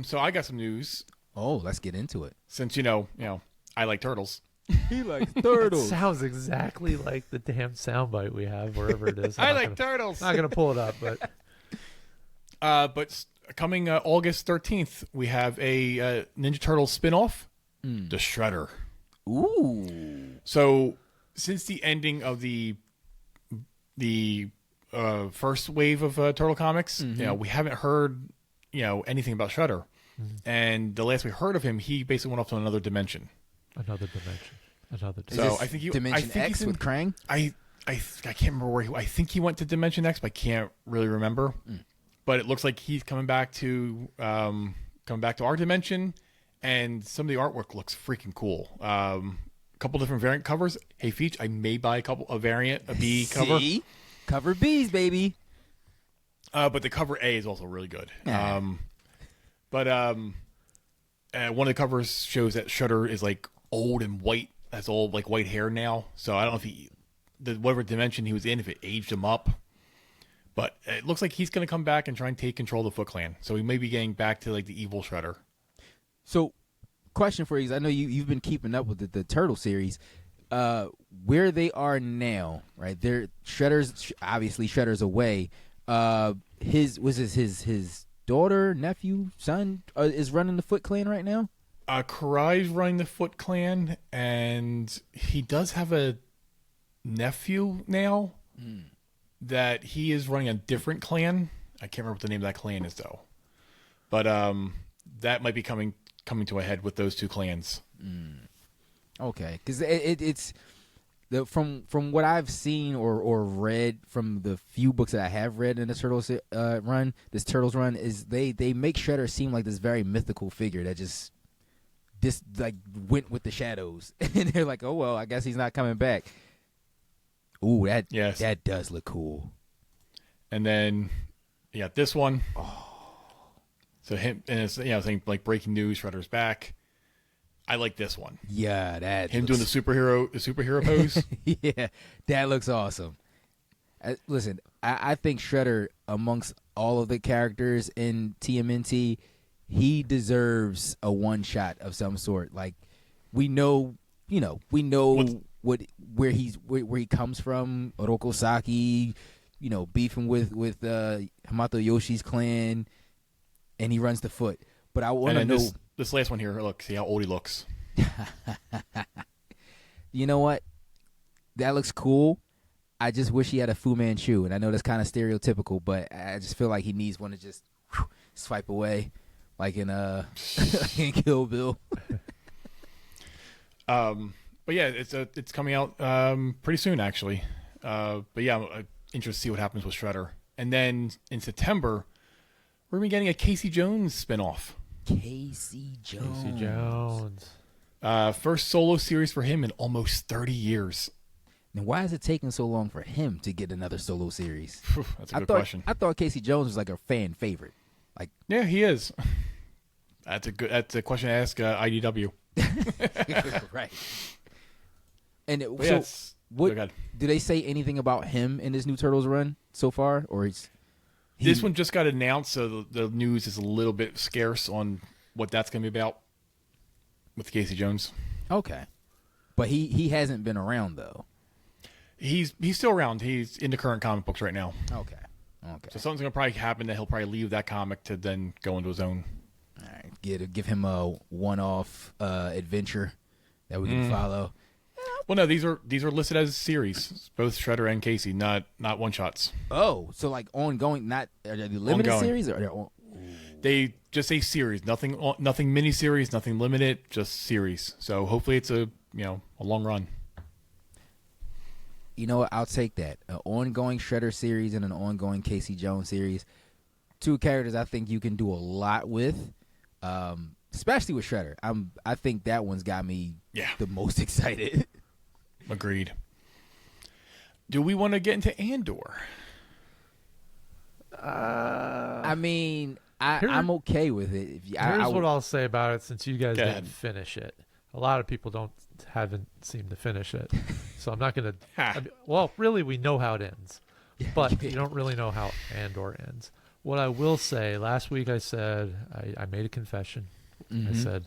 So I got some news. oh, let's get into it. Since I like turtles. He likes It turtles. sounds exactly like the damn soundbite we have wherever it is. I I'm like not turtles. not gonna pull it up, but But coming August 13th, we have a Ninja Turtles spinoff, The Shredder. Ooh. So since the ending of the first wave of Turtle comics, we haven't heard anything about Shredder. And the last we heard of him, he basically went off to another dimension. Another dimension. So I think Dimension X with Krang. I can't remember where I think he went to Dimension X, but I can't really remember. But it looks like he's coming back to our dimension, and some of the artwork looks freaking cool. A couple different variant covers. Hey, Feach, I may buy a variant, a B cover. See? Cover B's, baby. But the cover A is also really good. One of the covers shows that Shredder is like old and white, has old like white hair now. So I don't know if whatever dimension he was in, if it aged him up. But it looks like he's going to come back and try and take control of the Foot Clan. So he may be getting back to like the evil Shredder. So, question for you is, I know you've been keeping up with the Turtle series. Where they are now, right? Shredder's away. His daughter, nephew, son is running the Foot Clan right now. Karai's running the Foot Clan, and he does have a nephew now that he is running a different clan. I can't remember what the name of that clan is though, but that might be coming to a head with those two clans. Okay, because it's from what I've seen or read from the few books that I have read in the Turtles run, is they make Shredder seem like this very mythical figure that just went with the shadows, and they're like, oh well, I guess he's not coming back. Ooh, that does look cool. And then this one. So him, and it's saying like breaking news, Shredder's back. I like this one. Yeah, doing the superhero pose. Yeah, that looks awesome. Listen, I think Shredder, amongst all of the characters in TMNT, he deserves a one shot of some sort. Like we know where he comes from. Oroku Saki, beefing with Hamato Yoshi's clan, and he runs the Foot. But I want to know this last one here. Look, see how old he looks. You know what? That looks cool. I just wish he had a Fu Manchu, and I know that's kind of stereotypical, but I just feel like he needs one to just swipe away, like in in Kill Bill. But yeah, it's coming out pretty soon actually. But yeah, I'm interested to see what happens with Shredder. And then in September, we're gonna be getting a Casey Jones spinoff. Casey Jones. First solo series for him in almost 30 years. Now, why is it taking so long for him to get another solo series? That's a good question. I thought Casey Jones was like a fan favorite. Like, yeah, he is. That's a question to ask IDW. Right. And what do they say anything about him in this new Turtles run so far, or this one just got announced, so the news is a little bit scarce on what that's going to be about with Casey Jones. Okay, but he hasn't been around though. He's still around. He's in the current comic books right now. Okay. So something's gonna probably happen that he'll probably leave that comic to then go into his own. All right, give him a one-off adventure that we can follow. Well, no, these are listed as series, both Shredder and Casey, not one shots. Oh, so like ongoing, not are they limited ongoing series or they just say series, nothing mini series, nothing limited, just series. So hopefully it's a long run. You know what? I'll take that. An ongoing Shredder series and an ongoing Casey Jones series. Two characters I think you can do a lot with, especially with Shredder. I think that one's got me the most excited. Agreed. Do we want to get into Andor? I mean, I'm okay with it. Here's what I'll say about it, since you guys didn't finish it. A lot of people haven't seemed to finish it, so I'm not going to. Well, really, we know how it ends, but you don't really know how Andor ends. What I will say, last week I said I made a confession. I said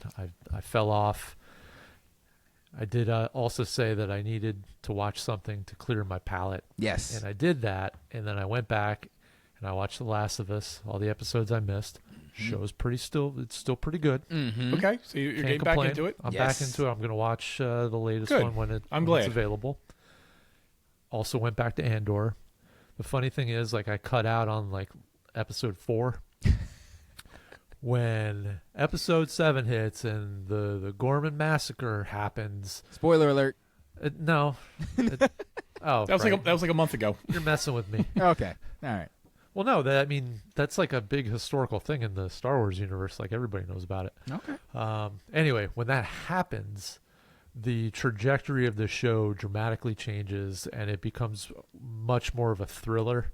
I fell off. I did also say that I needed to watch something to clear my palate. Yes, and I did that, and then I went back and I watched The Last of Us, all the episodes I missed. Show's it's still pretty good. Mm-hmm. Okay, so you're Can't getting complain. back into it. I'm Yes. back into it. I'm going to watch the latest Good. one when it's glad. available. Also went back to Andor. The funny thing is, like, I cut out on like episode 4. When episode 7 hits and the Gorman massacre happens. Spoiler alert. No. Oh, That was like a month ago. you're messing with me. Okay. All right. Well, no, that's like a big historical thing in the Star Wars universe. Like, everybody knows about it. Okay. Anyway, when that happens, the trajectory of the show dramatically changes, and it becomes much more of a thriller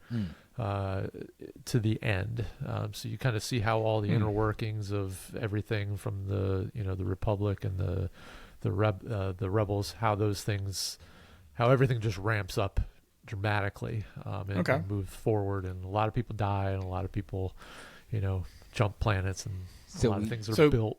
to the end. So you kind of see how all the inner workings of everything from the Republic and the rebels, how everything just ramps up dramatically and moves forward, and a lot of people die, and a lot of people, jump planets, and a lot of things are built.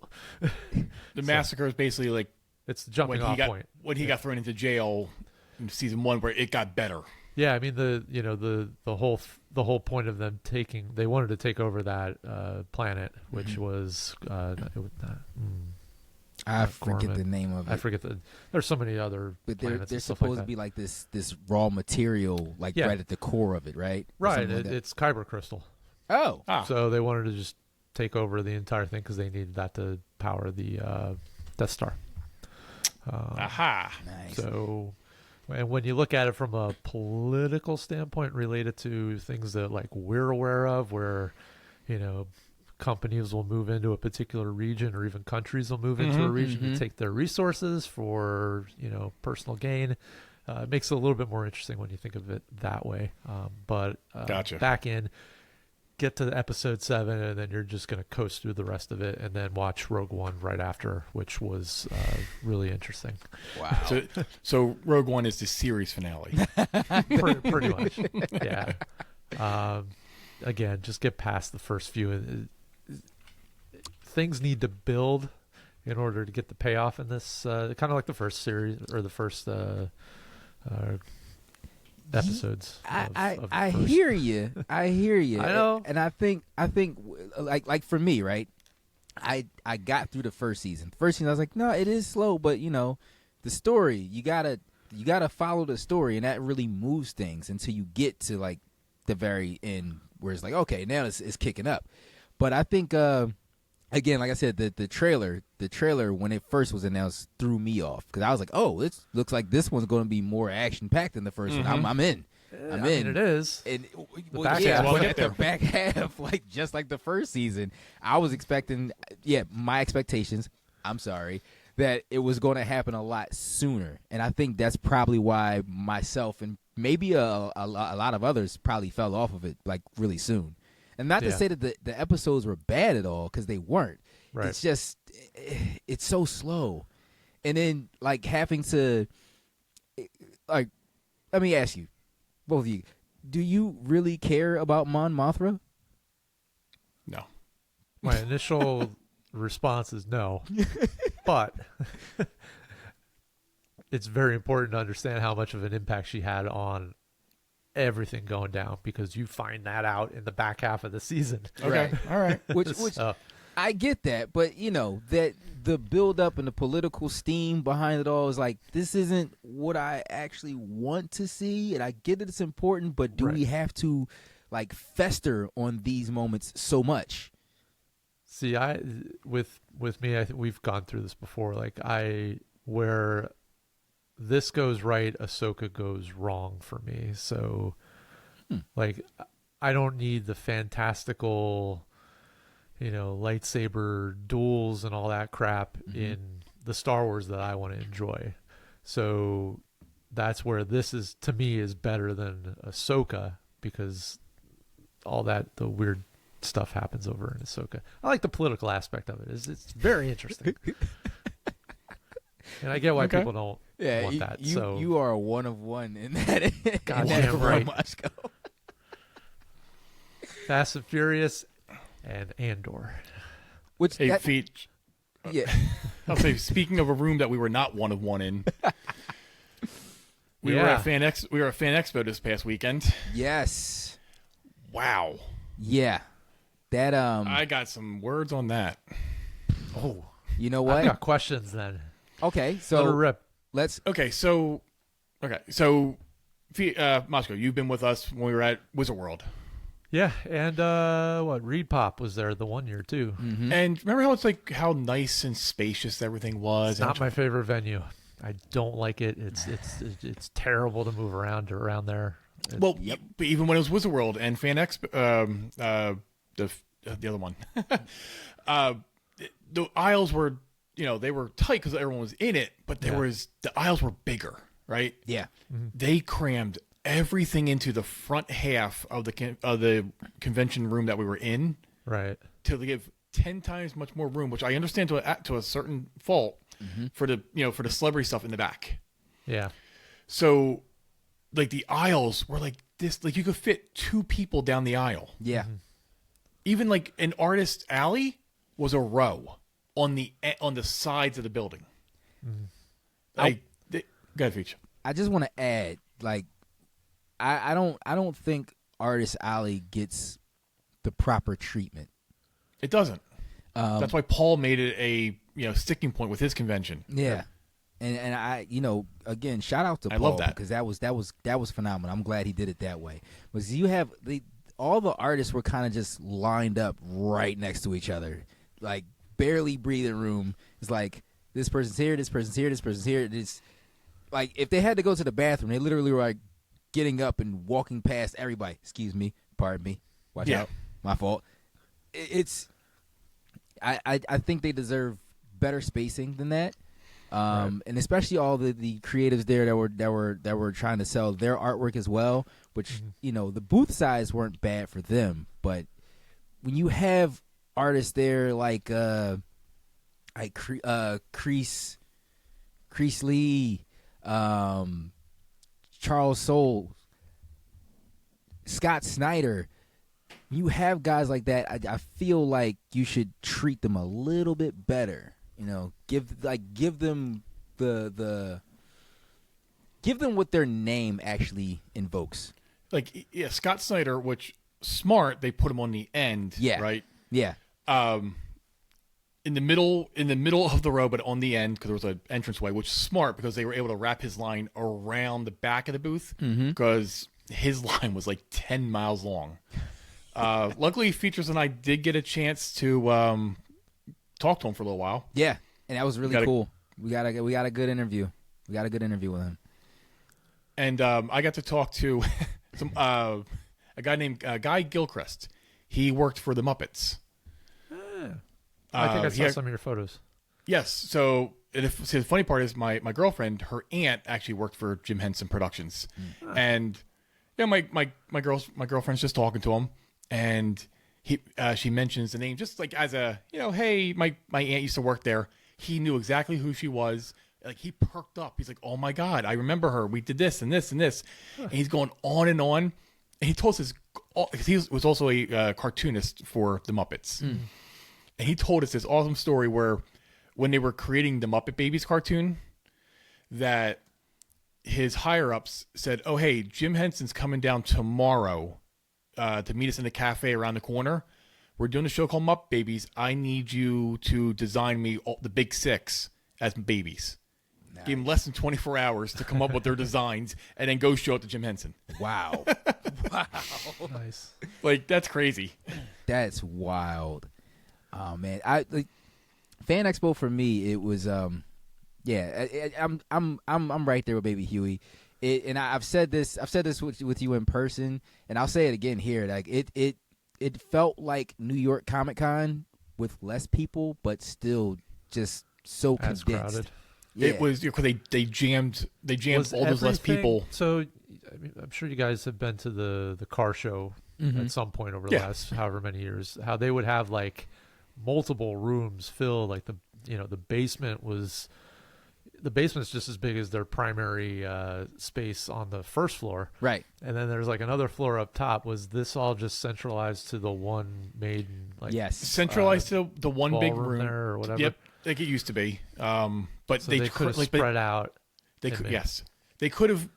The massacre is basically like it's the jumping off point. When he got thrown into jail in season 1, where it got better. Yeah, I mean the whole point of them they wanted to take over that planet, which was I forget the name of it. I forget there's so many other But planets. they're and stuff supposed like to be like this raw material, like right at the core of it, right? Or right. something like that. It's kyber crystal. Oh. So they wanted to just take over the entire thing because they needed that to power the Death Star. Aha. Nice. So, and when you look at it from a political standpoint, related to things that like we're aware of, where companies will move into a particular region, or even countries will move into a region to take their resources for personal gain. It makes it a little bit more interesting when you think of it that way. But Gotcha. Back in, get to episode 7, and then you're just going to coast through the rest of it, and then watch Rogue One right after, which was really interesting. Wow. So Rogue One is the series finale. Pretty much, yeah. Again, just get past the first few. Things need to build in order to get the payoff in this. Kind of like the first series, or the first episodes. I hear you. I hear you. I know. And I think like for me, right? I got through the first season. The first season, I was like, no, it is slow, but the story, you gotta follow the story, and that really moves things until you get to like the very end, where it's like, okay, now it's kicking up. But I think again, like I said, the trailer when it first was announced threw me off, because I was like, oh, it looks like this one's going to be more action packed than the first one. I'm in. I mean, it is. And back half. but at the back half, like just like the first season, I was expecting, my expectations. I'm sorry, that it was going to happen a lot sooner, and I think that's probably why myself and maybe a lot of others probably fell off of it like really soon. And not to say that the episodes were bad at all, because they weren't. Right. It's just, it's so slow. And then, like, having to, like, let me ask you, both of you, do you really care about Mon Mothra? No. My initial response is no. But it's very important to understand how much of an impact she had on everything going down, because you find that out in the back half of the season. Okay. All right. Which I get that, but that the build up and the political steam behind it all is like, this isn't what I actually want to see, and I get that it's important, but do we have to like fester on these moments so much? See, with me, I think we've gone through this before. Like, where this goes right, Ahsoka goes wrong for me. So, like, I don't need the fantastical, lightsaber duels and all that crap in the Star Wars that I want to enjoy. So that's where this is, to me, is better than Ahsoka, because all that, the weird stuff happens over in Ahsoka. I like the political aspect of it. It's very interesting. And I get why people don't want that. You are a one of one in that. Goddamn right. Moscow. Fast and Furious and Andor. Which Feet. Yeah. I'll say, speaking of a room that we were not one of one in, we were at Fan Expo this past weekend. Yes. Wow. Yeah. That I got some words on that. Oh, you know I what? got questions then. Okay, Let her so rip. let's. So Moscow, you've been with us when we were at Wizard World. Yeah, and Reed Pop was there the 1 year too. And remember how it's like how nice and spacious everything was? It's not my favorite venue. I don't like it. It's terrible to move around there. But even when it was Wizard World and Fan Expo, the other one, the aisles were, they were tight because everyone was in it, but the aisles were bigger, right? Yeah. They crammed everything into the front half of the convention room that we were in, Right. to give 10 times much more room, which I understand to a certain fault for the for the celebrity stuff in the back. Yeah. So, like the aisles were like this, like you could fit 2 people down the aisle. Yeah. Even like an artist alley was a row on the sides of the building. Go ahead, Feach. I just want to add, like, I don't think Artist Alley gets the proper treatment. It doesn't. That's why Paul made it a sticking point with his convention. Yeah. And I, again, shout out to Paul. I love that. Because that was phenomenal. I'm glad he did it that way. Because you have all the artists were kind of just lined up right next to each other, like barely breathing room. It's like this person's here, this person's here, this person's here. It's like if they had to go to the bathroom, they literally were like getting up and walking past everybody. Excuse me, pardon me, watch out, my fault. I think they deserve better spacing than that. And especially all the creatives there that were trying to sell their artwork as well, which the booth size weren't bad for them, but when you have artists there like Kreese Lee, Charles Soule, Scott Snyder, you have guys like that. I feel like you should treat them a little bit better. Give them give them what their name actually invokes. Like Scott Snyder, which smart, they put him on the end. Yeah. Right. Yeah. In the middle of the row, but on the end because there was an entranceway, which is smart because they were able to wrap his line around the back of the booth because his line was like 10 miles long. Luckily, Features and I did get a chance to talk to him for a little while. Yeah, and that was really cool. We got a good interview. We got a good interview with him. And I got to talk to a guy named Guy Gilchrist. He worked for the Muppets. I think I saw some of your photos. Yes. So the funny part is my girlfriend, her aunt actually worked for Jim Henson Productions, and my girlfriend's just talking to him, and she mentions the name just like as a hey, my aunt used to work there. He knew exactly who she was. Like he perked up. He's like, oh my god, I remember her. We did this and this and this, and he's going on and on. And he told us he was also a cartoonist for the Muppets. And he told us this awesome story where when they were creating the Muppet Babies cartoon, that his higher-ups said, oh, hey, Jim Henson's coming down tomorrow to meet us in the cafe around the corner. We're doing a show called Muppet Babies. I need you to design me the big 6 as babies. Nice. Gave him less than 24 hours to come up with their designs and then go show it to Jim Henson. Wow. Wow. Nice. Like, that's crazy. That's wild. Oh man, Fan Expo for me, it was I'm right there with Baby Huey. And I've said this with you in person, and I'll say it again here. Like it felt like New York Comic Con with less people, but still just so As condensed. crowded. Yeah. It was because they jammed Was all those less everything- people. So I mean, I'm sure you guys have been to the car show at some point over the last however many years. How they would have like multiple rooms filled, like the basement's just as big as their primary space on the first floor, Right. and then there's like another floor up top. Was this all just centralized to the one maiden, like Yes. Centralized to the one big ballroom room there or whatever? Yep, like it used to be. But So they could have spread out. They could, yes, they could have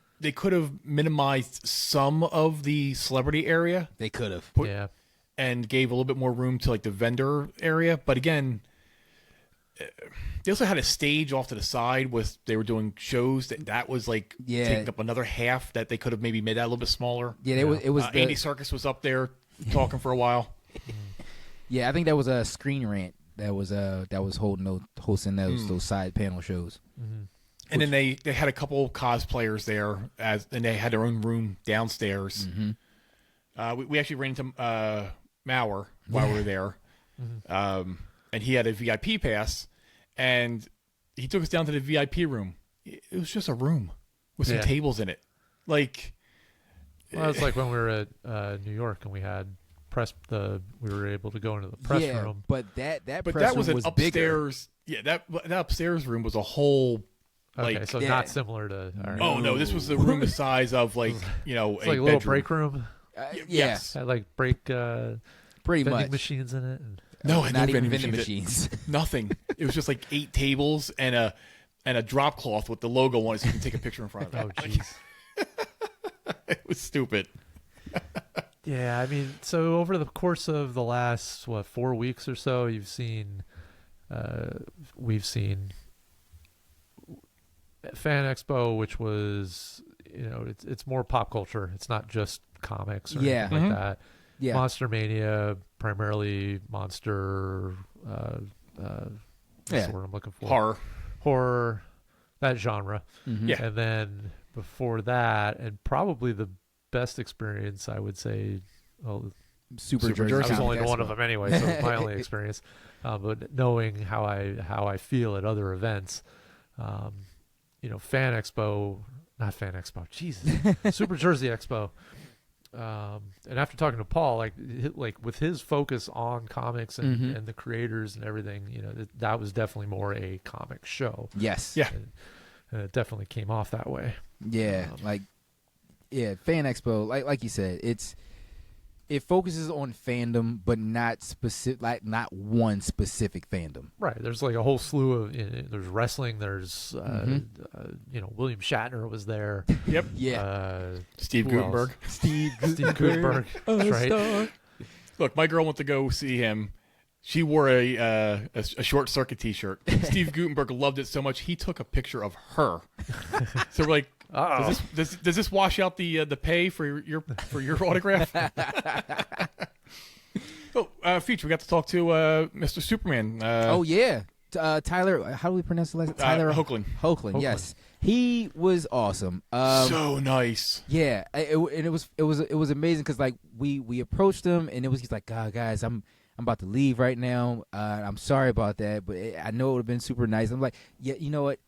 minimized some of the celebrity area. They could have. Yeah, and gave a little bit more room to like the vendor area. But again, they also had a stage off to the side with they were doing shows that was like taking up another half that they could have maybe made that a little bit smaller. Yeah, it was Andy Serkis was up there talking for a while. Yeah, I think that was a Screen Rant that was hosting those side panel shows. Mm-hmm. And then they had a couple cosplayers there and they had their own room downstairs. Mm-hmm. We actually ran into Maurer while we were there. Mm-hmm. And he had a VIP pass, and he took us down to the VIP room. It was just a room with some tables in it. Like, well, it's like when we were at New York and we had we were able to go into the press room. But that but press that was room an was upstairs. bigger. Yeah, that upstairs room was a whole. Okay, like, so not similar to. Right. Oh no, this was the room the size of like it's like a little break room. Yes, had like break pretty vending much machines in it. And, no, not even vending machines. Nothing. It was just like 8 tables and a drop cloth with the logo on it, so you can take a picture in front of it. oh jeez. It was stupid. Yeah, I mean, so over the course of the last 4 weeks or so, we've seen Fan Expo, which was it's more pop culture. It's not just comics or anything like that. Yeah, Monster Mania, primarily monster. That's the word I'm looking for. Horror, that genre. Mm-hmm. Yeah, and then before that, and probably the best experience, I would say. Well, Super Jersey. I was Comic only one Expo. of them anyway, so it was my only experience. But knowing how I feel at other events, Fan Expo, not Fan Expo, Jesus, Super Jersey Expo. And after talking to Paul, like with his focus on comics and the creators and everything, that was definitely more a comic show. Yes. Yeah. And it definitely came off that way. Yeah, Fan Expo, like you said, it focuses on fandom, but not specific, not one specific fandom. Right. There's like a whole slew of. There's wrestling. There's William Shatner was there. Yep. Yeah. Steve Gutenberg. Steve Gutenberg. That's right. Look, my girl went to go see him. She wore a short circuit T-shirt. Steve Gutenberg loved it so much he took a picture of her. So we're like, does this wash out the pay for your autograph? Feature. We got to talk to Mr. Superman. Tyler. How do we pronounce the last? Tyler Hoechlin. Yes, he was awesome. So nice. Yeah, it was amazing because like we approached him and he's like, guys, I'm about to leave right now. I'm sorry about that, but I know it would have been super nice. I'm like, yeah, you know what?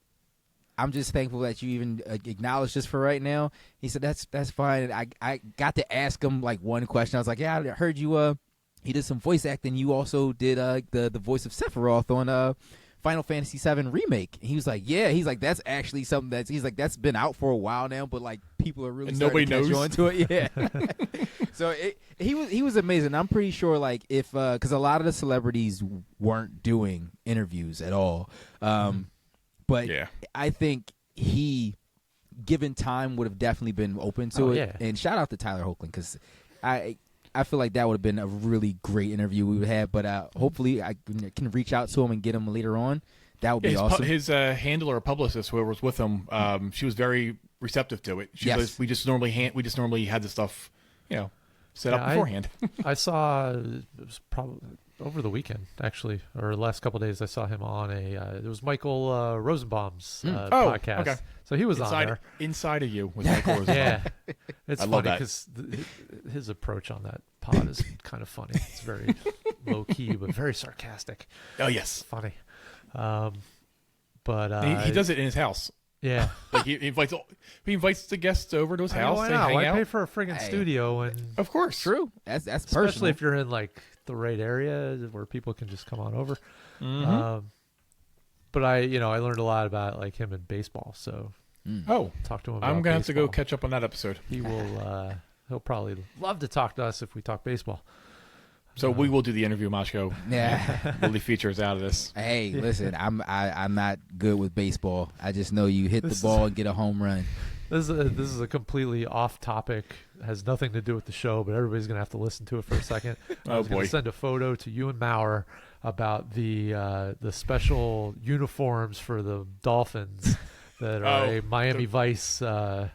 I'm just thankful that you even acknowledged this for right now. He said, that's fine. And I got to ask him like one question. I was like, yeah, I heard you he did some voice acting. You also did the voice of Sephiroth on Final Fantasy VII Remake. And he was like, yeah. He's like, that's actually something that's been out for a while now, but like people are really starting to catch on to it. Yeah. So he was amazing. I'm pretty sure like if because a lot of the celebrities weren't doing interviews at all. But yeah. I think he, given time, would have definitely been open to it. Yeah. And shout out to Tyler Hoechlin because I feel like that would have been a really great interview we would have. But hopefully I can reach out to him and get him later on. That would be awesome. His handler or publicist, whoever was with him, she was very receptive to it. She says we just normally had the stuff, set up beforehand. I saw it was probably over the weekend, actually, or the last couple of days. I saw him on it was Michael Rosenbaum's podcast. Okay. So he was on there. Inside of You with Michael Rosenbaum. Yeah, it's funny because his approach on that pod is kind of funny. It's very low key but very sarcastic. Oh yes, funny. But he does it in his house. Yeah, like he invites the guests over to his house. Why they not? hang Why out. pay for a friggin' studio? And of course, true. That's especially personal. if you're in like the right area where people can just come on over. Mm-hmm. But I learned a lot about like him in baseball. So talk to him. About I'm gonna baseball. have to go catch up on that episode. He will. He'll probably love to talk to us if we talk baseball. So we will do the interview, Mashko. Yeah, Willie Features out of this. Hey, listen, I'm not good with baseball. I just know you hit the ball and get a home run. This is a completely off topic, has nothing to do with the show, but everybody's gonna have to listen to it for a second. I was gonna send a photo to you and Maurer about the special uniforms for the Dolphins that are a Miami Vice style.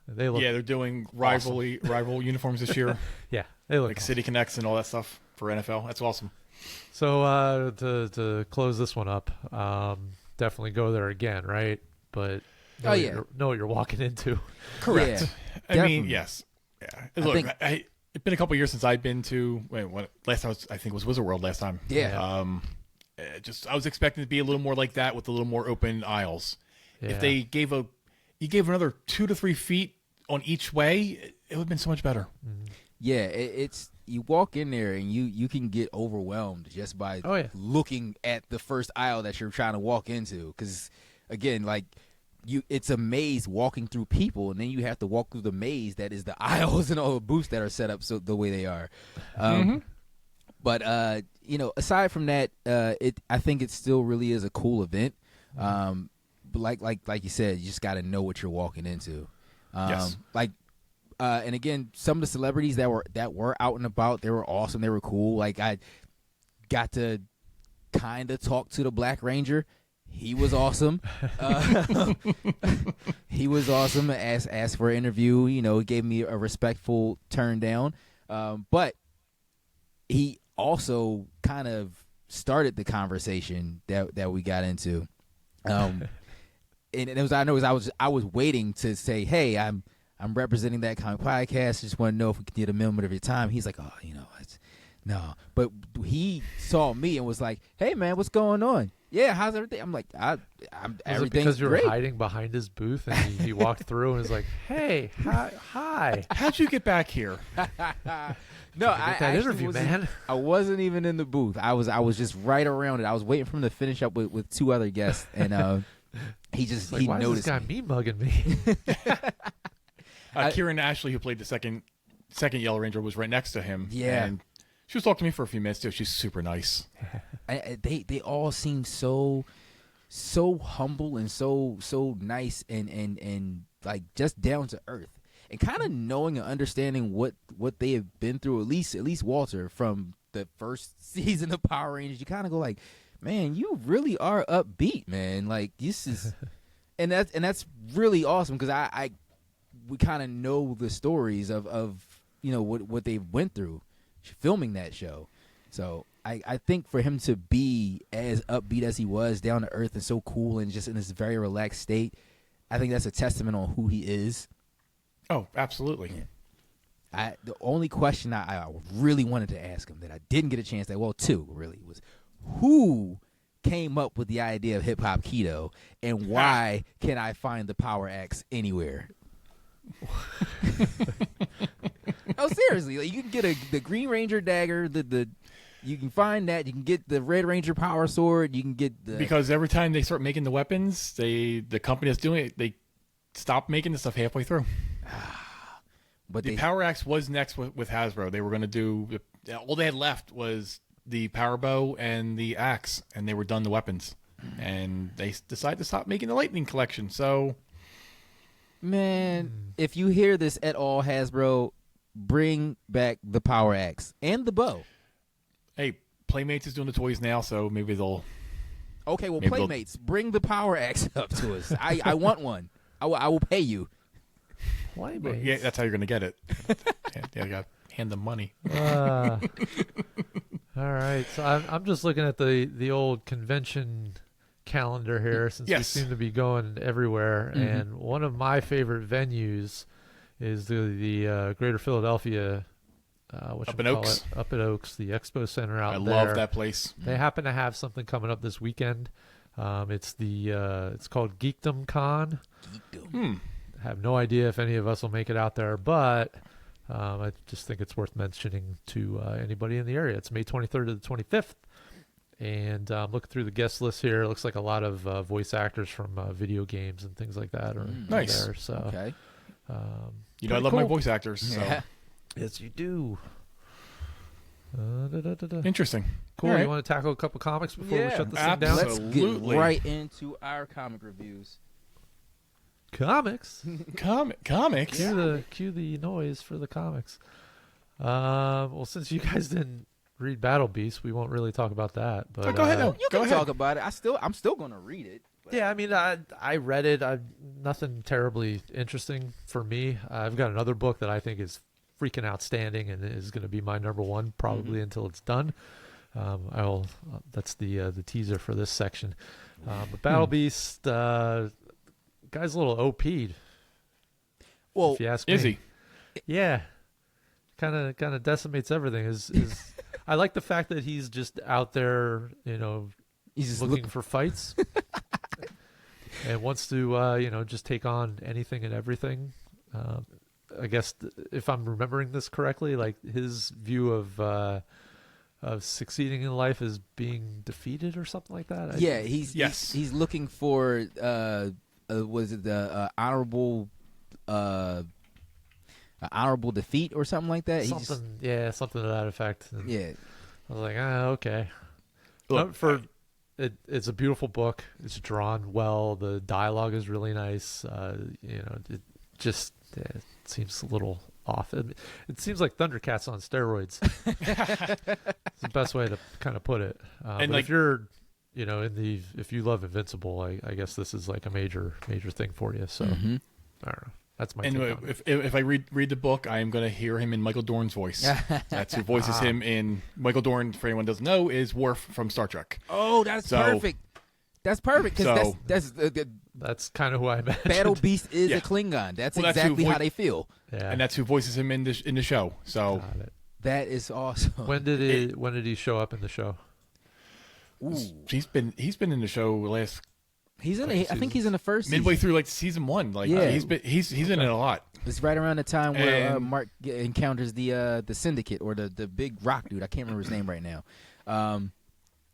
They look they're doing rival uniforms this year. Yeah, they look like awesome. City Connects and all that stuff for NFL. That's awesome. So to close this one up, definitely go there again, right? But know what you're walking into. Correct. Yeah, I mean, yes. Yeah. Look, it's been a couple years since I've been to. Last time I think was Wizard World last time. Yeah. I was expecting it to be a little more like that with a little more open aisles. Yeah. If they gave another 2 to 3 feet on each way, it would have been so much better. Mm-hmm. Yeah, it's you walk in there and you can get overwhelmed just by looking at the first aisle that you're trying to walk into. Because again, like it's a maze walking through people, and then you have to walk through the maze that is the aisles and all the booths that are set up so the way they are. But aside from that, I think it still really is a cool event. But like you said, you just got to know what you're walking into. Yes. And again, some of the celebrities that were out and about, they were awesome. They were cool. Like I got to kind of talk to the Black Ranger. He was awesome. He was awesome. Asked for an interview. He gave me a respectful turn down. But he also kind of started the conversation that we got into. And I was waiting to say, hey, I'm representing that comic podcast. Just want to know if we can get a moment of your time. He's like, oh, no. But he saw me and was like, hey, man, what's going on? Yeah, how's everything? I'm like, everything's because you were great. hiding behind his booth and he walked through and was like, hey, hi. How'd you get back here? No, that interview, man. I wasn't even in the booth. I was just right around it. I was waiting for him to finish up with 2 other guests, and he just like, he why noticed. Is this guy me mugging me? Kieran Ashley, who played the second Yellow Ranger, was right next to him. Yeah. And she was talking to me for a few minutes too. She's super nice. They all seem so humble and so nice and like just down to earth, and kind of knowing and understanding what they have been through. At least Walter from the first season of Power Rangers. You kind of go like, man, you really are upbeat, man. Like this is, and that's really awesome because we kind of know the stories of what they went through filming that show. So I think for him to be as upbeat as he was, down to earth and so cool and just in this very relaxed state, I think that's a testament on who he is. Oh, absolutely. Yeah. The only question I really wanted to ask him that I didn't get a chance to, 2 really, was who came up with the idea of hip hop keto and why can I find the Power Axe anywhere? Oh, seriously, like, you can get the Green Ranger dagger, you can find that, you can get the Red Ranger power sword, you can get the... Because every time they start making the weapons, the company that's doing it, they stop making the stuff halfway through. But the Power Axe was next with Hasbro. They were going to do... All they had left was the Power Bow and the axe, and they were done the weapons. And they decided to stop making the Lightning Collection, so... Man, if you hear this at all, Hasbro, bring back the Power Axe and the bow. Hey, Playmates is doing the toys now, so maybe they'll... Okay, well, Playmates, bring the Power Axe up to us. I want one. I will pay you. Playmates? Yeah, that's how you're going to get it. Yeah, you got to hand them money. All right, so I'm just looking at the old convention calendar here since we seem to be going everywhere, and one of my favorite venues is the Greater Philadelphia Up in Oaks, the Expo Center out there. I love that place. They happen to have something coming up this weekend. It's called Geekdom Con. I have no idea if any of us will make it out there, but I just think it's worth mentioning to anybody in the area. It's May 23rd to the 25th. And looking through the guest list here, it looks like a lot of voice actors from video games and things like that are nice. there. So, okay. I love my voice actors. So. Yeah. Yes, you do. Interesting. Cool. All right. You want to tackle a couple comics before we shut this thing down? Let's Absolutely. get right into our comic reviews. comics. Comics. Cue the noise for the comics. Well, since you guys didn't read Battle Beast, we won't really talk about that. But go ahead. No, You go can ahead. talk about it. I'm still going to read it. But. Yeah, I mean, I read it. Nothing terribly interesting for me. I've got another book that I think is freaking outstanding and is going to be my number one probably until it's done. That's the teaser for this section. But Battle Beast, guy's a little OP'd. Well, if you ask me. Is he? Yeah, kind of decimates everything. Is I like the fact that he's just out there, he's just looking for fights, and wants to, just take on anything and everything. I guess if I'm remembering this correctly, like his view of succeeding in life is being defeated or something like that. He's looking for was it the honorable defeat or something like that? Something to that effect. And yeah, I was like, okay. Look, It's a beautiful book. It's drawn well. The dialogue is really nice. It just seems a little off. It seems like Thundercats on steroids. It's the best way to kind of put it. And but like, if you're, if you love Invincible, I guess this is like a major thing for you. So I don't know. That's my. And if I read the book, I am going to hear him in Michael Dorn's voice. That's who voices him in. Michael Dorn, for anyone who doesn't know, is Worf from Star Trek. Oh, that's perfect. That's perfect because that's kind of who I imagine. Battle Beast is a Klingon. That's exactly how they feel. Yeah, and that's who voices him in the show. So that is awesome. When did he show up in the show? Ooh. He's been in the show last. I think he's in the first midway season. through like season 1. Like he's in it a lot. It's right around the time where Mark encounters the syndicate or the big rock dude. I can't remember his name right now.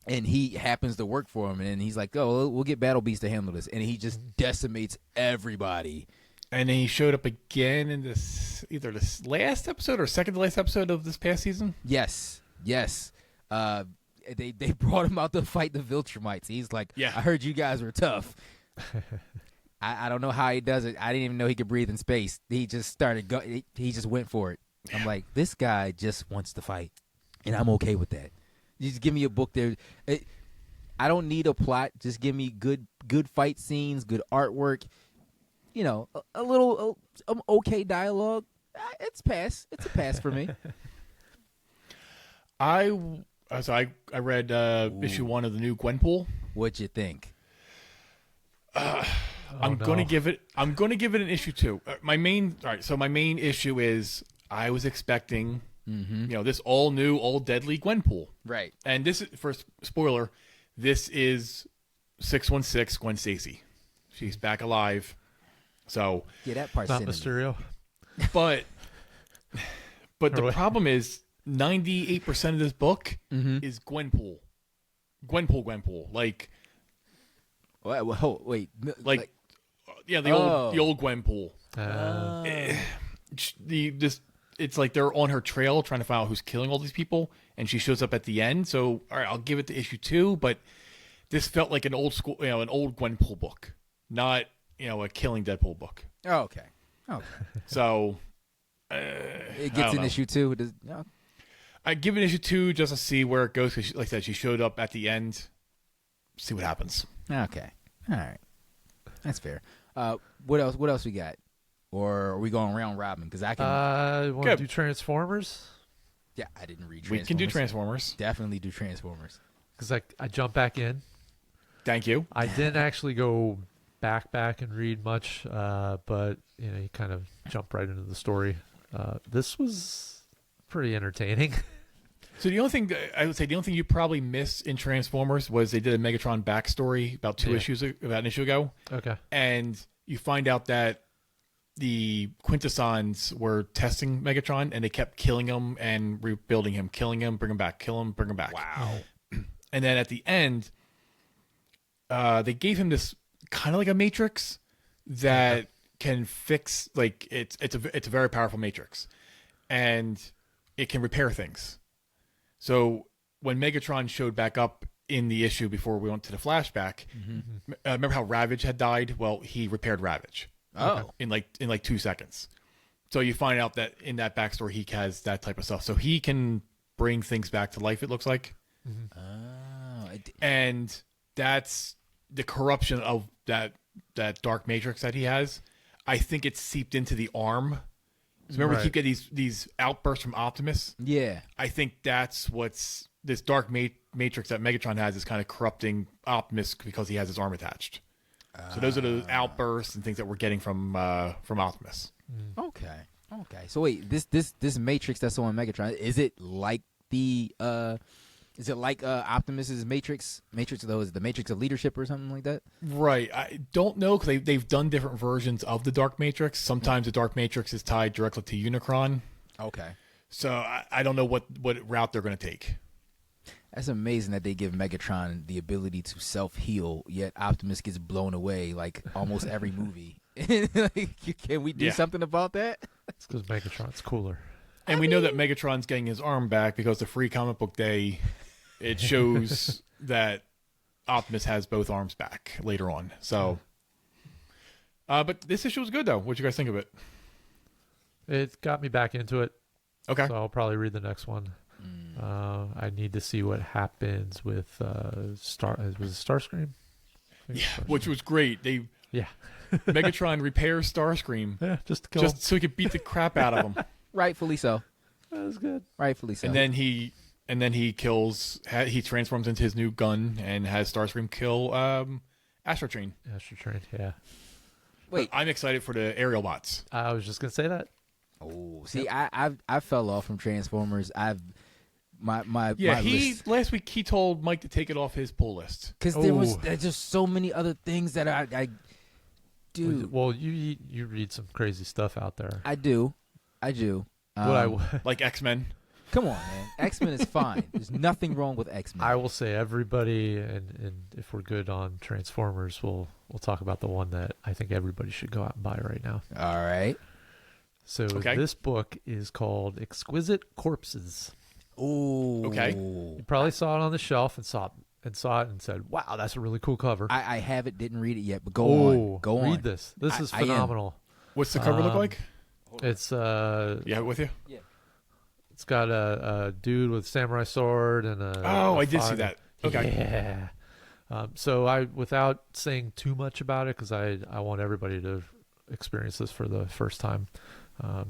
And he happens to work for him, and he's like, "Oh, we'll get Battle Beast to handle this," and he just decimates everybody. And then he showed up again in either this last episode or second to last episode of this past season. Yes. They brought him out to fight the Viltrumites. He's like, I heard you guys were tough. I don't know how he does it. I didn't even know he could breathe in space. He just he just went for it. I'm like, this guy just wants to fight, and I'm okay with that. You just give me a book there. I don't need a plot. Just give me good fight scenes, good artwork. A little okay dialogue. It's a pass for me. I read issue 1 of the new Gwenpool. What'd you think? I'm going to give it an issue 2. My main issue is I was expecting this all new, all deadly Gwenpool. Right. And this is, first spoiler, this is 616 Gwen Stacy. She's back alive. So that part's not Mysterio. But the problem is 98% of this book is Gwenpool. Gwenpool. Like, wait. the old Gwenpool. It's like they're on her trail trying to find out who's killing all these people, and she shows up at the end. So, all right, I'll give it to issue 2, but this felt like an old school, an old Gwenpool book, not a killing Deadpool book. Oh, okay. So it gets in issue 2. I give it issue 2 just to see where it goes. Cause like I said, she showed up at the end. See what happens. Okay. All right. That's fair. What else we got? Or are we going round robin? Because I can. Want to do Transformers? Yeah, I didn't read Transformers. We can do Transformers. Definitely do Transformers. Because I jumped back in. Thank you. I didn't actually go back and read much, but you kind of jump right into the story. This was pretty entertaining. So the only thing you probably missed in Transformers was they did a Megatron backstory about an issue ago. Okay. And you find out that the Quintessons were testing Megatron, and they kept killing him and rebuilding him, killing him, bring him back, kill him, bring him back. Wow. And then at the end, they gave him this kind of like a matrix that can fix, like, it's a very powerful matrix, and it can repair things. So when Megatron showed back up in the issue before we went to the flashback, remember how Ravage had died? Well, he repaired Ravage. Oh. in like 2 seconds. So you find out that in that backstory he has that type of stuff. So he can bring things back to life, it looks like. Oh. And that's the corruption of that dark matrix that he has. I think it's seeped into the arm. Remember, we keep getting these outbursts from Optimus? Yeah. I think that's what's this dark matrix that Megatron has is kind of corrupting Optimus because he has his arm attached. So those are the outbursts and things that we're getting from Optimus. Okay. So wait, this matrix that's on Megatron, is it like Optimus's matrix though? Is it the matrix of leadership or something like that? Right. I don't know because they've done different versions of the dark matrix. Sometimes the dark matrix is tied directly to Unicron. Okay. So I don't know what route they're going to take. That's amazing that they give Megatron the ability to self-heal, yet Optimus gets blown away like almost every movie. Like, can we do something about that? It's because Megatron's cooler. And we know that Megatron's getting his arm back because the Free Comic Book Day, it shows that Optimus has both arms back later on. So, but this issue was good though. What you guys think of it? It got me back into it. Okay. So I'll probably read the next one. I need to see what happens with was it Starscream? Yeah, which was great. Megatron repairs Starscream just to kill him. so he could beat the crap out of him. Rightfully so. That was good. Rightfully so. And then he transforms into his new gun and has Starscream kill Astro Train. Yeah. Wait, I'm excited for the aerial bots. I was just gonna say that. Oh, see, I fell off from Transformers. My list. Last week he told Mike to take it off his pull list because there's just so many other things that I do. Well, you read some crazy stuff out there. I do. like X-Men. Come on, man. X-Men is fine. There's nothing wrong with X-Men. I will say everybody, and if we're good on Transformers, we'll talk about the one that I think everybody should go out and buy right now. All right. So this book is called Exquisite Corpses. Ooh. Okay. You probably saw it on the shelf and saw it and said, "Wow, that's a really cool cover." I have it, didn't read it yet, but go on. Read this. This is phenomenal. What's the cover look like? It's You have it with you? Yeah. It's got a dude with samurai sword and a. Oh, I did see that. Okay. Yeah. So without saying too much about it, because I want everybody to experience this for the first time,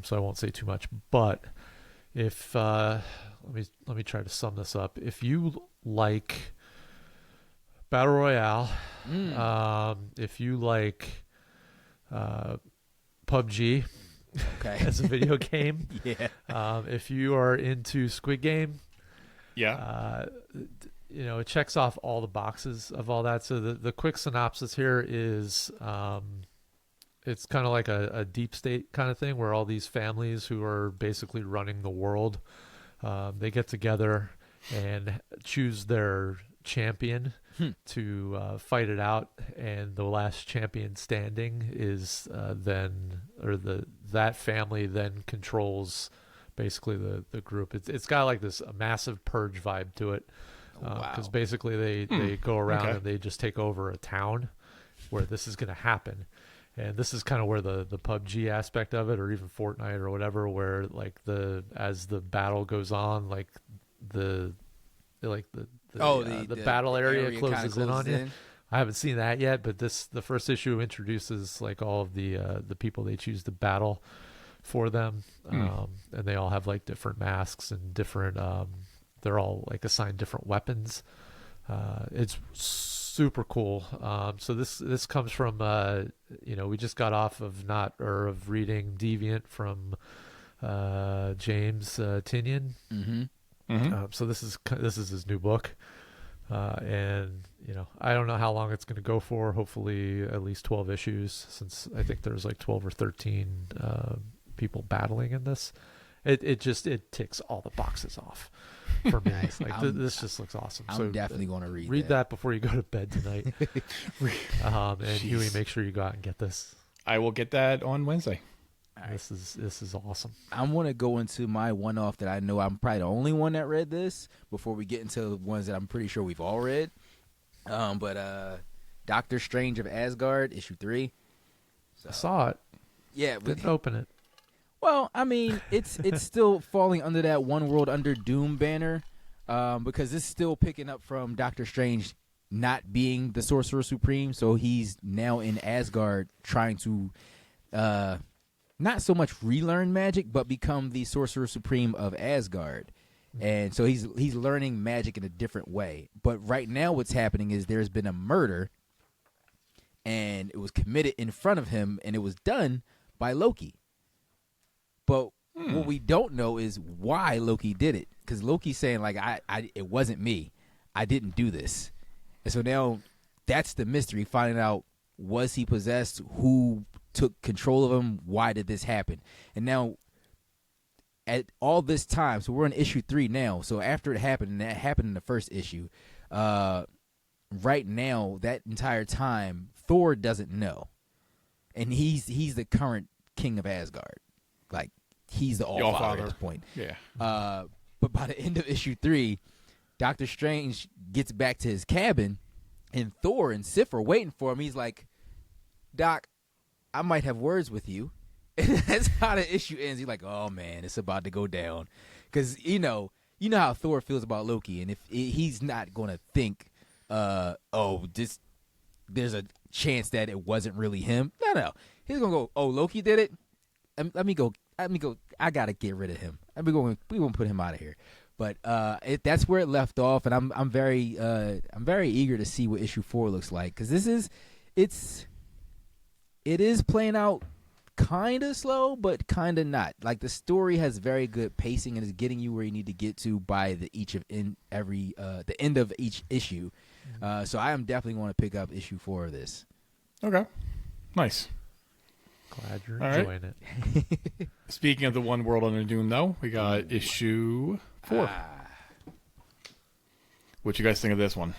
so I won't say too much. But if let me try to sum this up. If you like Battle Royale, if you like PUBG. Okay. As a video game. Yeah. If you are into Squid Game, it checks off all the boxes of all that. So the quick synopsis here is it's kind of like a deep state kind of thing where all these families who are basically running the world, they get together and choose their champion to fight it out, and the last champion standing is that family then controls basically the group. It's got like a massive purge vibe to it, because basically they go around and they just take over a town where this is going to happen. And this is kind of where the PUBG aspect of it, or even Fortnite or whatever, where like as the battle goes on, like the battle area closes in on you. I haven't seen that yet, but the first issue introduces like all of the people they choose to battle for them, and they all have like different masks and different. They're all like assigned different weapons. It's super cool. So this comes from we just got off of reading Deviant from James Tynion. Mm-hmm. So this is his new book, and I don't know how long it's going to go for. Hopefully at least 12 issues, since I think there's like 12 or 13 people battling in this. It ticks all the boxes off for me. Nice. Like this just looks awesome. I'm so definitely going to read that before you go to bed tonight. And Huey, make sure you go out and get this. I will get that on Wednesday. Right. This is awesome. I'm going to go into my one-off that I know I'm probably the only one that read this before we get into the ones that I'm pretty sure we've all read. But Doctor Strange of Asgard, issue 3. I saw it. Yeah, but Didn't open it. well, I mean, it's still falling under that One World Under Doom banner, because it's still picking up from Doctor Strange not being the Sorcerer Supreme, so he's now in Asgard trying to not so much relearn magic, but become the Sorcerer Supreme of Asgard. And so he's learning magic in a different way. But right now what's happening is there's been a murder, and it was committed in front of him, and it was done by Loki. But what we don't know is why Loki did it, because Loki's saying, like, it wasn't me. I didn't do this. And so now that's the mystery, finding out, was he possessed? Who took control of him? Why did this happen? And now at all this time, so we're in issue 3 now. So after it happened, and that happened in the first issue, right now, that entire time, Thor doesn't know. And he's the current king of Asgard. Like, he's the All-Father at this point. Yeah. But by the end of issue 3, Doctor Strange gets back to his cabin, and Thor and Sif are waiting for him. He's like, Doc, I might have words with you. And that's how the issue ends. He's like, oh, man, it's about to go down. Because, you know how Thor feels about Loki. And if he's not going to think, there's a chance that it wasn't really him. No. He's going to go, oh, Loki did it? Let me go. I got to get rid of him. We're going to put him out of here. But that's where it left off. And I'm very eager to see what issue 4 looks like. Because it is playing out kind of slow, but kind of not. Like, the story has very good pacing and is getting you where you need to get to by the end of each issue. So I am definitely going to pick up issue 4 of this. Okay. Nice. Glad you're All right. enjoying it. Speaking of the One World Under Doom, though, we got issue 4. What you guys think of this one?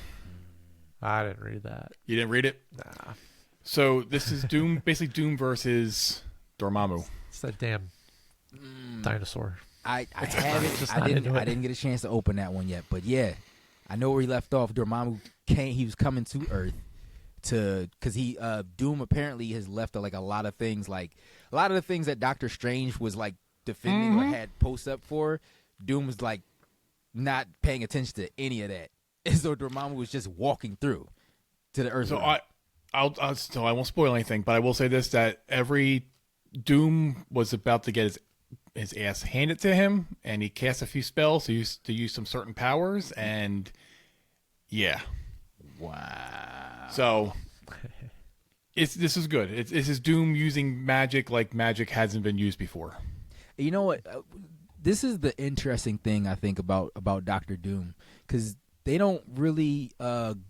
I didn't read that. You didn't read it? Nah. So this is Doom, basically Doom versus Dormammu. It's that damn dinosaur. I haven't. I didn't get a chance to open that one yet, but yeah, I know where he left off. Dormammu he was coming to Earth because Doom apparently has left like a lot of things, like a lot of the things that Doctor Strange was like defending or had posts up for. Doom was like not paying attention to any of that, and so Dormammu was just walking through to the Earth. So I won't spoil anything, but I will say this: that every Doom was about to get his ass handed to him, and he cast a few spells to use some certain powers, and yeah, wow. So this is good. This is Doom using magic like magic hasn't been used before. You know what? This is the interesting thing I think about Doctor Doom, because they don't really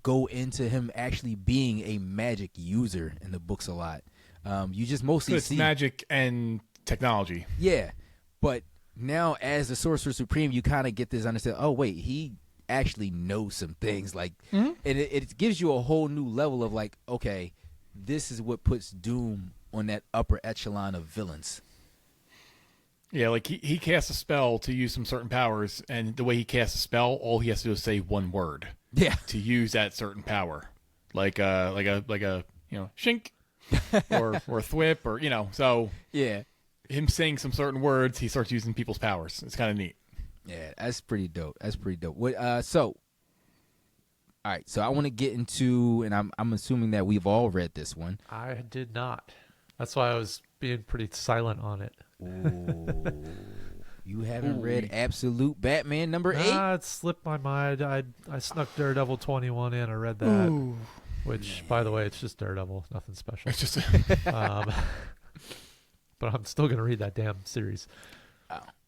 go into him actually being a magic user in the books a lot. You just mostly see magic and technology. Yeah, but now as the Sorcerer Supreme, you kind of get this understanding. Oh wait, he actually knows some things, like, and it gives you a whole new level of like, okay, this is what puts Doom on that upper echelon of villains. Yeah, like he casts a spell to use some certain powers, and the way he casts a spell, all he has to do is say one word. Yeah. To use that certain power, like a shink, or thwip, or so. Yeah. Him saying some certain words, he starts using people's powers. It's kind of neat. Yeah, that's pretty dope. So, all right. So I want to get into, and I'm assuming that we've all read this one. I did not. That's why I was being pretty silent on it. Ooh, you haven't read Absolute Batman number 8? It slipped my mind. I snuck Daredevil 21 in. I read that. Ooh. Which, by the way, it's just Daredevil. Nothing special. It's just. But I'm still gonna read that damn series.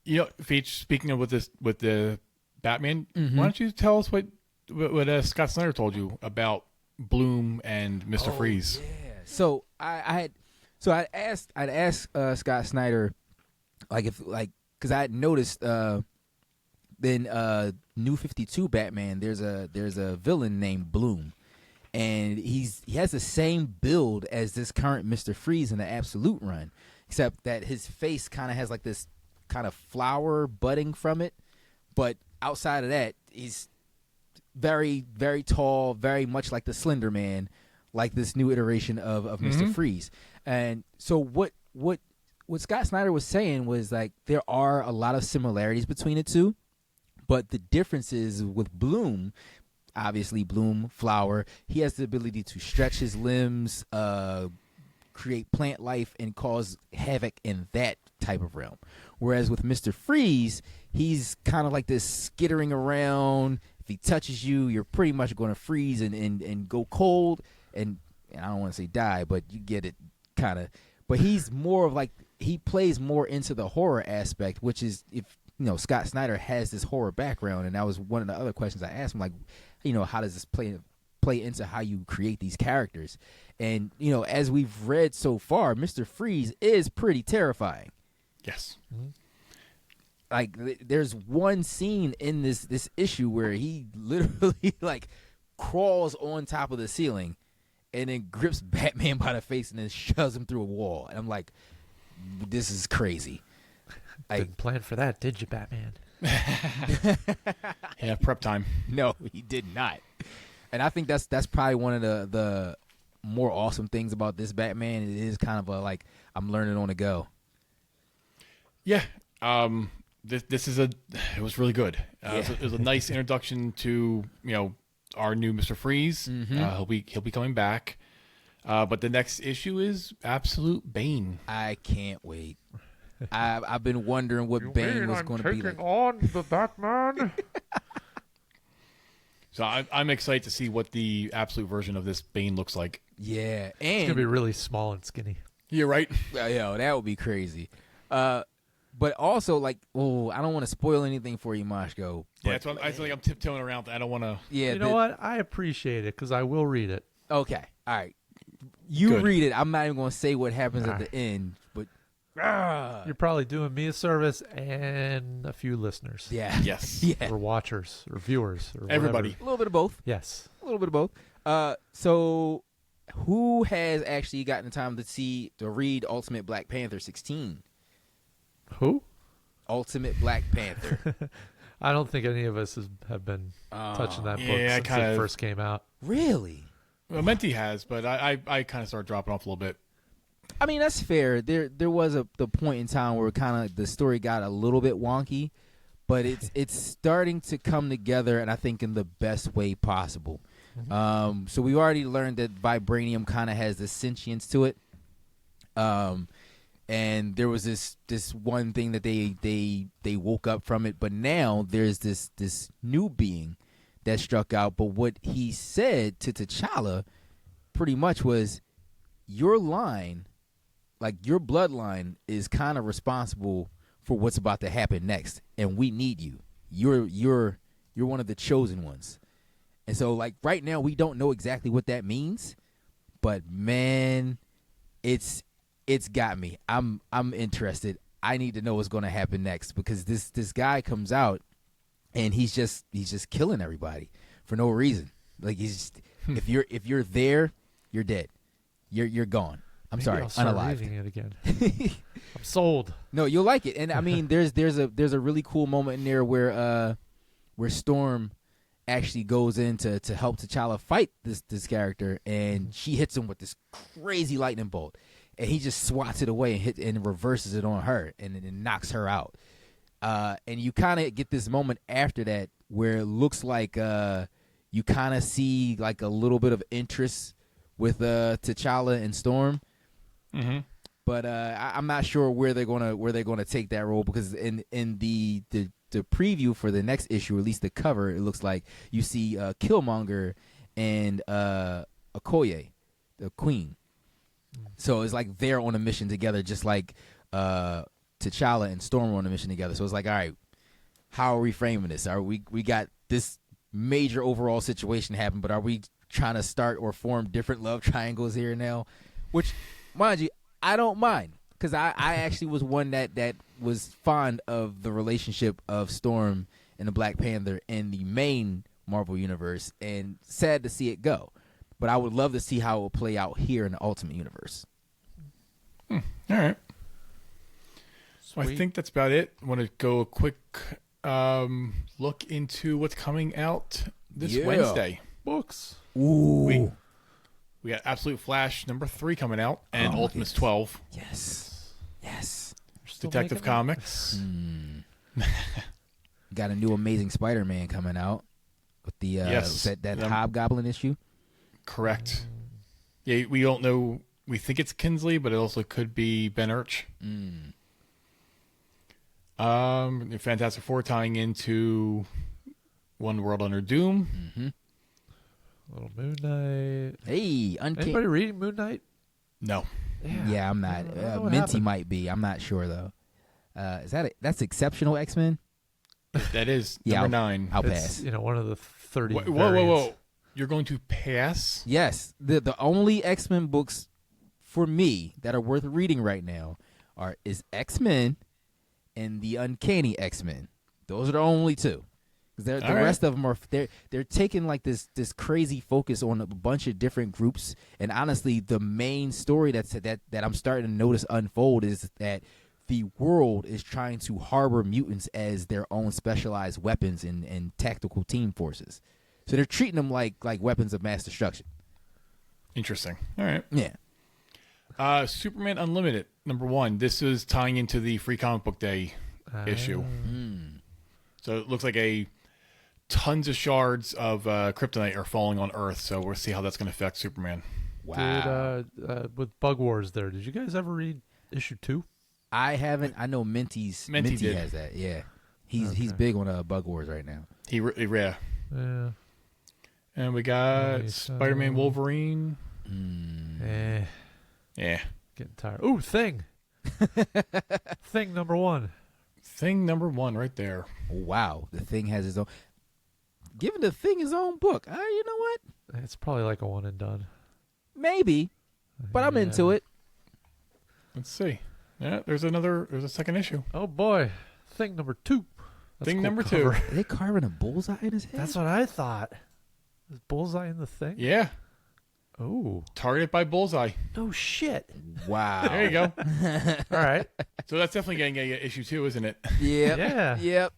Feach, speaking of with the Batman, why don't you tell us what Scott Snyder told you about Bloom and Mr. Freeze? Yeah. So I'd asked Scott Snyder, because I had noticed then New 52 Batman, there's a villain named Bloom, and he has the same build as this current Mr. Freeze in the Absolute run, except that his face kind of has like this kind of flower budding from it, but outside of that, he's very, very tall, very much like the Slender Man, like this new iteration of Mr. Freeze. And so what Scott Snyder was saying was like there are a lot of similarities between the two, but the difference is with Bloom, obviously Bloom, flower, he has the ability to stretch his limbs, create plant life, and cause havoc in that type of realm. Whereas with Mr. Freeze, he's kind of like this skittering around. If he touches you, you're pretty much going to freeze and go cold. And I don't want to say die, but you get it kind of. But he's more of like, he plays more into the horror aspect, which is, if you know, Scott Snyder has this horror background. And that was one of the other questions I asked him, like, you know, how does this play into how you create these characters? And, you know, as we've read so far, Mr. Freeze is pretty terrifying. Yes. Mm-hmm. Like, there's one scene in this issue where he literally, like, crawls on top of the ceiling and then grips Batman by the face and then shoves him through a wall. And I'm like, this is crazy. Didn't plan for that, did you, Batman? Yeah, prep time. No, he did not. And I think that's probably one of the more awesome things about this Batman. It is kind of a, like, I'm learning on the go. Yeah. This is it was really good. It was a nice introduction to, you know, our new Mr. Freeze. Mm-hmm. He'll be coming back. But the next issue is Absolute Bane. I can't wait. I've been wondering what Bane was going to be like. On the Batman. So I'm excited to see what the absolute version of this Bane looks like. Yeah, It's gonna and be really small and skinny. You're right. yo, that would be crazy. But also, like, I don't want to spoil anything for you, Moshko. Yeah, that's what I'm tiptoeing around. I don't want to. Yeah, You know what? I appreciate it because I will read it. Okay, all right. You Good. read it. I'm not even going to say what happens at the end, but You're probably doing me a service and a few listeners. yeah, Yes. yeah, Or watchers or viewers or Everybody. a little bit of both. Yes. A little bit of both. So, who has actually gotten the time to read Ultimate Black Panther 16? Who? Ultimate Black Panther. I don't think any of us have been touching that book since it first came out. Really? Well, Menti has, but I kind of started dropping off a little bit. I mean, that's fair. There was the point in time where kind of the story got a little bit wonky, but it's starting to come together, and I think in the best way possible. Mm-hmm. So we already learned that vibranium kind of has this sentience to it. And there was this one thing that they woke up from it, but now there's this new being that struck out. But what he said to T'Challa pretty much was, your line, like your bloodline, is kind of responsible for what's about to happen next, and we need you. You're one of the chosen ones. And so, like, right now we don't know exactly what that means, but man, it's got me. I'm interested. I need to know what's going to happen next, because this guy comes out and he's just killing everybody for no reason. Like, he's just, if you're there, you're dead. You're gone. Maybe Sorry, I'll start unalived. reading it again. I'm sold. No, you'll like it. And I mean, there's a really cool moment in there where Storm actually goes in to help T'Challa fight this character, and she hits him with this crazy lightning bolt, and he just swats it away and reverses it on her, and then it knocks her out. And you kind of get this moment after that where it looks like you kind of see like a little bit of interest with T'Challa and Storm. Mm-hmm. But I'm not sure where they're gonna take that role, because in the preview for the next issue, or at least the cover, it looks like you see Killmonger and Okoye, the Queen. So it's like they're on a mission together, just like T'Challa and Storm are on a mission together. So it's like, all right, how are we framing this? We got this major overall situation happen, but are we trying to start or form different love triangles here and now? Which, mind you, I don't mind, because I actually was one that was fond of the relationship of Storm and the Black Panther in the main Marvel universe, and sad to see it go. But I would love to see how it will play out here in the Ultimate Universe. All right. So I think that's about it. I want to go a quick look into what's coming out this Wednesday. Books. Ooh. We got Absolute Flash number 3 coming out, and Oh, Ultimates yes. 12. Yes. Still Detective making them? Comics. Got a new Amazing Spider-Man coming out with the Yes. that Hobgoblin issue. Correct. Yeah, we don't know. We think it's Kinsley, but it also could be Ben Urch. Fantastic Four tying into One World Under Doom. Little Moon Knight. Hey, Anybody reading Moon Knight? No. Yeah, I'm not. I don't know what Minty happened. might be. I'm not sure though. Is that's Exceptional X-Men? That is Yeah, number 9. I'll It's, pass. you know, one of the 30 Whoa, variants. You're going to pass? Yes, the only X-Men books for me that are worth reading right now is X-Men and the Uncanny X-Men. Those are the only two. 'Cause the All right. rest of them are they're taking like this crazy focus on a bunch of different groups, and honestly, the main story that I'm starting to notice unfold is that the world is trying to harbor mutants as their own specialized weapons and tactical team forces. So they're treating them like weapons of mass destruction. Interesting. All right. Yeah. Superman Unlimited, number 1. This is tying into the Free Comic Book Day issue. So it looks like tons of shards of kryptonite are falling on Earth, so we'll see how that's going to affect Superman. Wow. With Bug Wars there, did you guys ever read issue 2? I haven't. I know Minty did. has that. Yeah. He's big on Bug Wars right now. Yeah. Yeah. And we got Nice. Spider-Man Wolverine. Yeah. Getting tired. Ooh, Thing. Thing number 1. Thing number 1 right there. Wow. The Thing has his own. Giving the Thing his own book. You know what? It's probably like a one and done. Maybe. But I'm into it. Let's see. Yeah, there's a second issue. Oh boy, Thing number 2. That's Thing a cool number cover. 2. Are they carving a bullseye in his head? That's what I thought. Is Bullseye in the Thing? Yeah. Oh. Targeted by Bullseye. No shit. Wow. There you go. All right. So that's definitely getting a issue 2, isn't it? Yep. Yeah. Yep.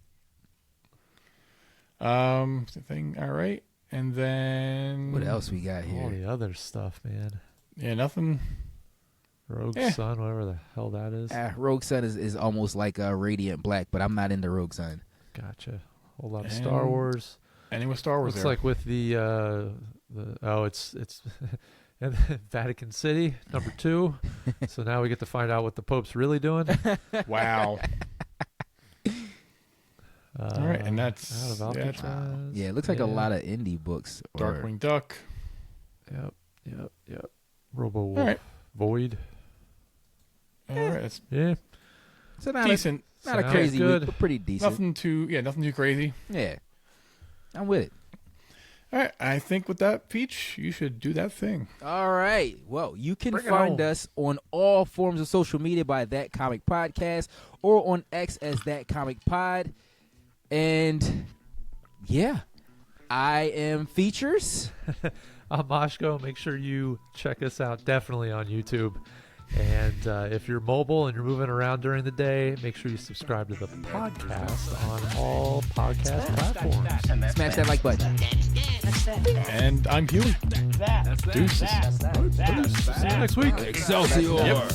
Thing. All right. And then What else we got All here? the other stuff, man. Yeah, nothing. Rogue Yeah. Sun, whatever the hell that is. Rogue Sun is almost like Radiant Black, but I'm not into Rogue Sun. Gotcha. Whole lot of Star And Wars. Ending with Star Wars Looks there. like with it's and Vatican City number 2. So now we get to find out what the Pope's really doing. Wow. All right, and that's Out of yeah, Alcatraz. Wow. Yeah, it looks like a lot of indie books. Darkwing Duck. Yep. Robo Wolf. All right. Void. All right, that's Yeah. So not decent. not a Sounds crazy good. week, but pretty decent. Nothing too crazy. Yeah. I'm with it. All right, I think with that, Peach, you should do that thing. All right. Well, you can Bring it find home. us on all forms of social media by That Comic Podcast or on X as That Comic Pod. And yeah, I am Features. I'm Moshko. Make sure you check us out definitely on YouTube. And if you're mobile and you're moving around during the day, make sure you subscribe to the podcast on all podcast platforms. Smash that like button. And I'm Huey. Deuces. See you next week. Excelsior. Yep.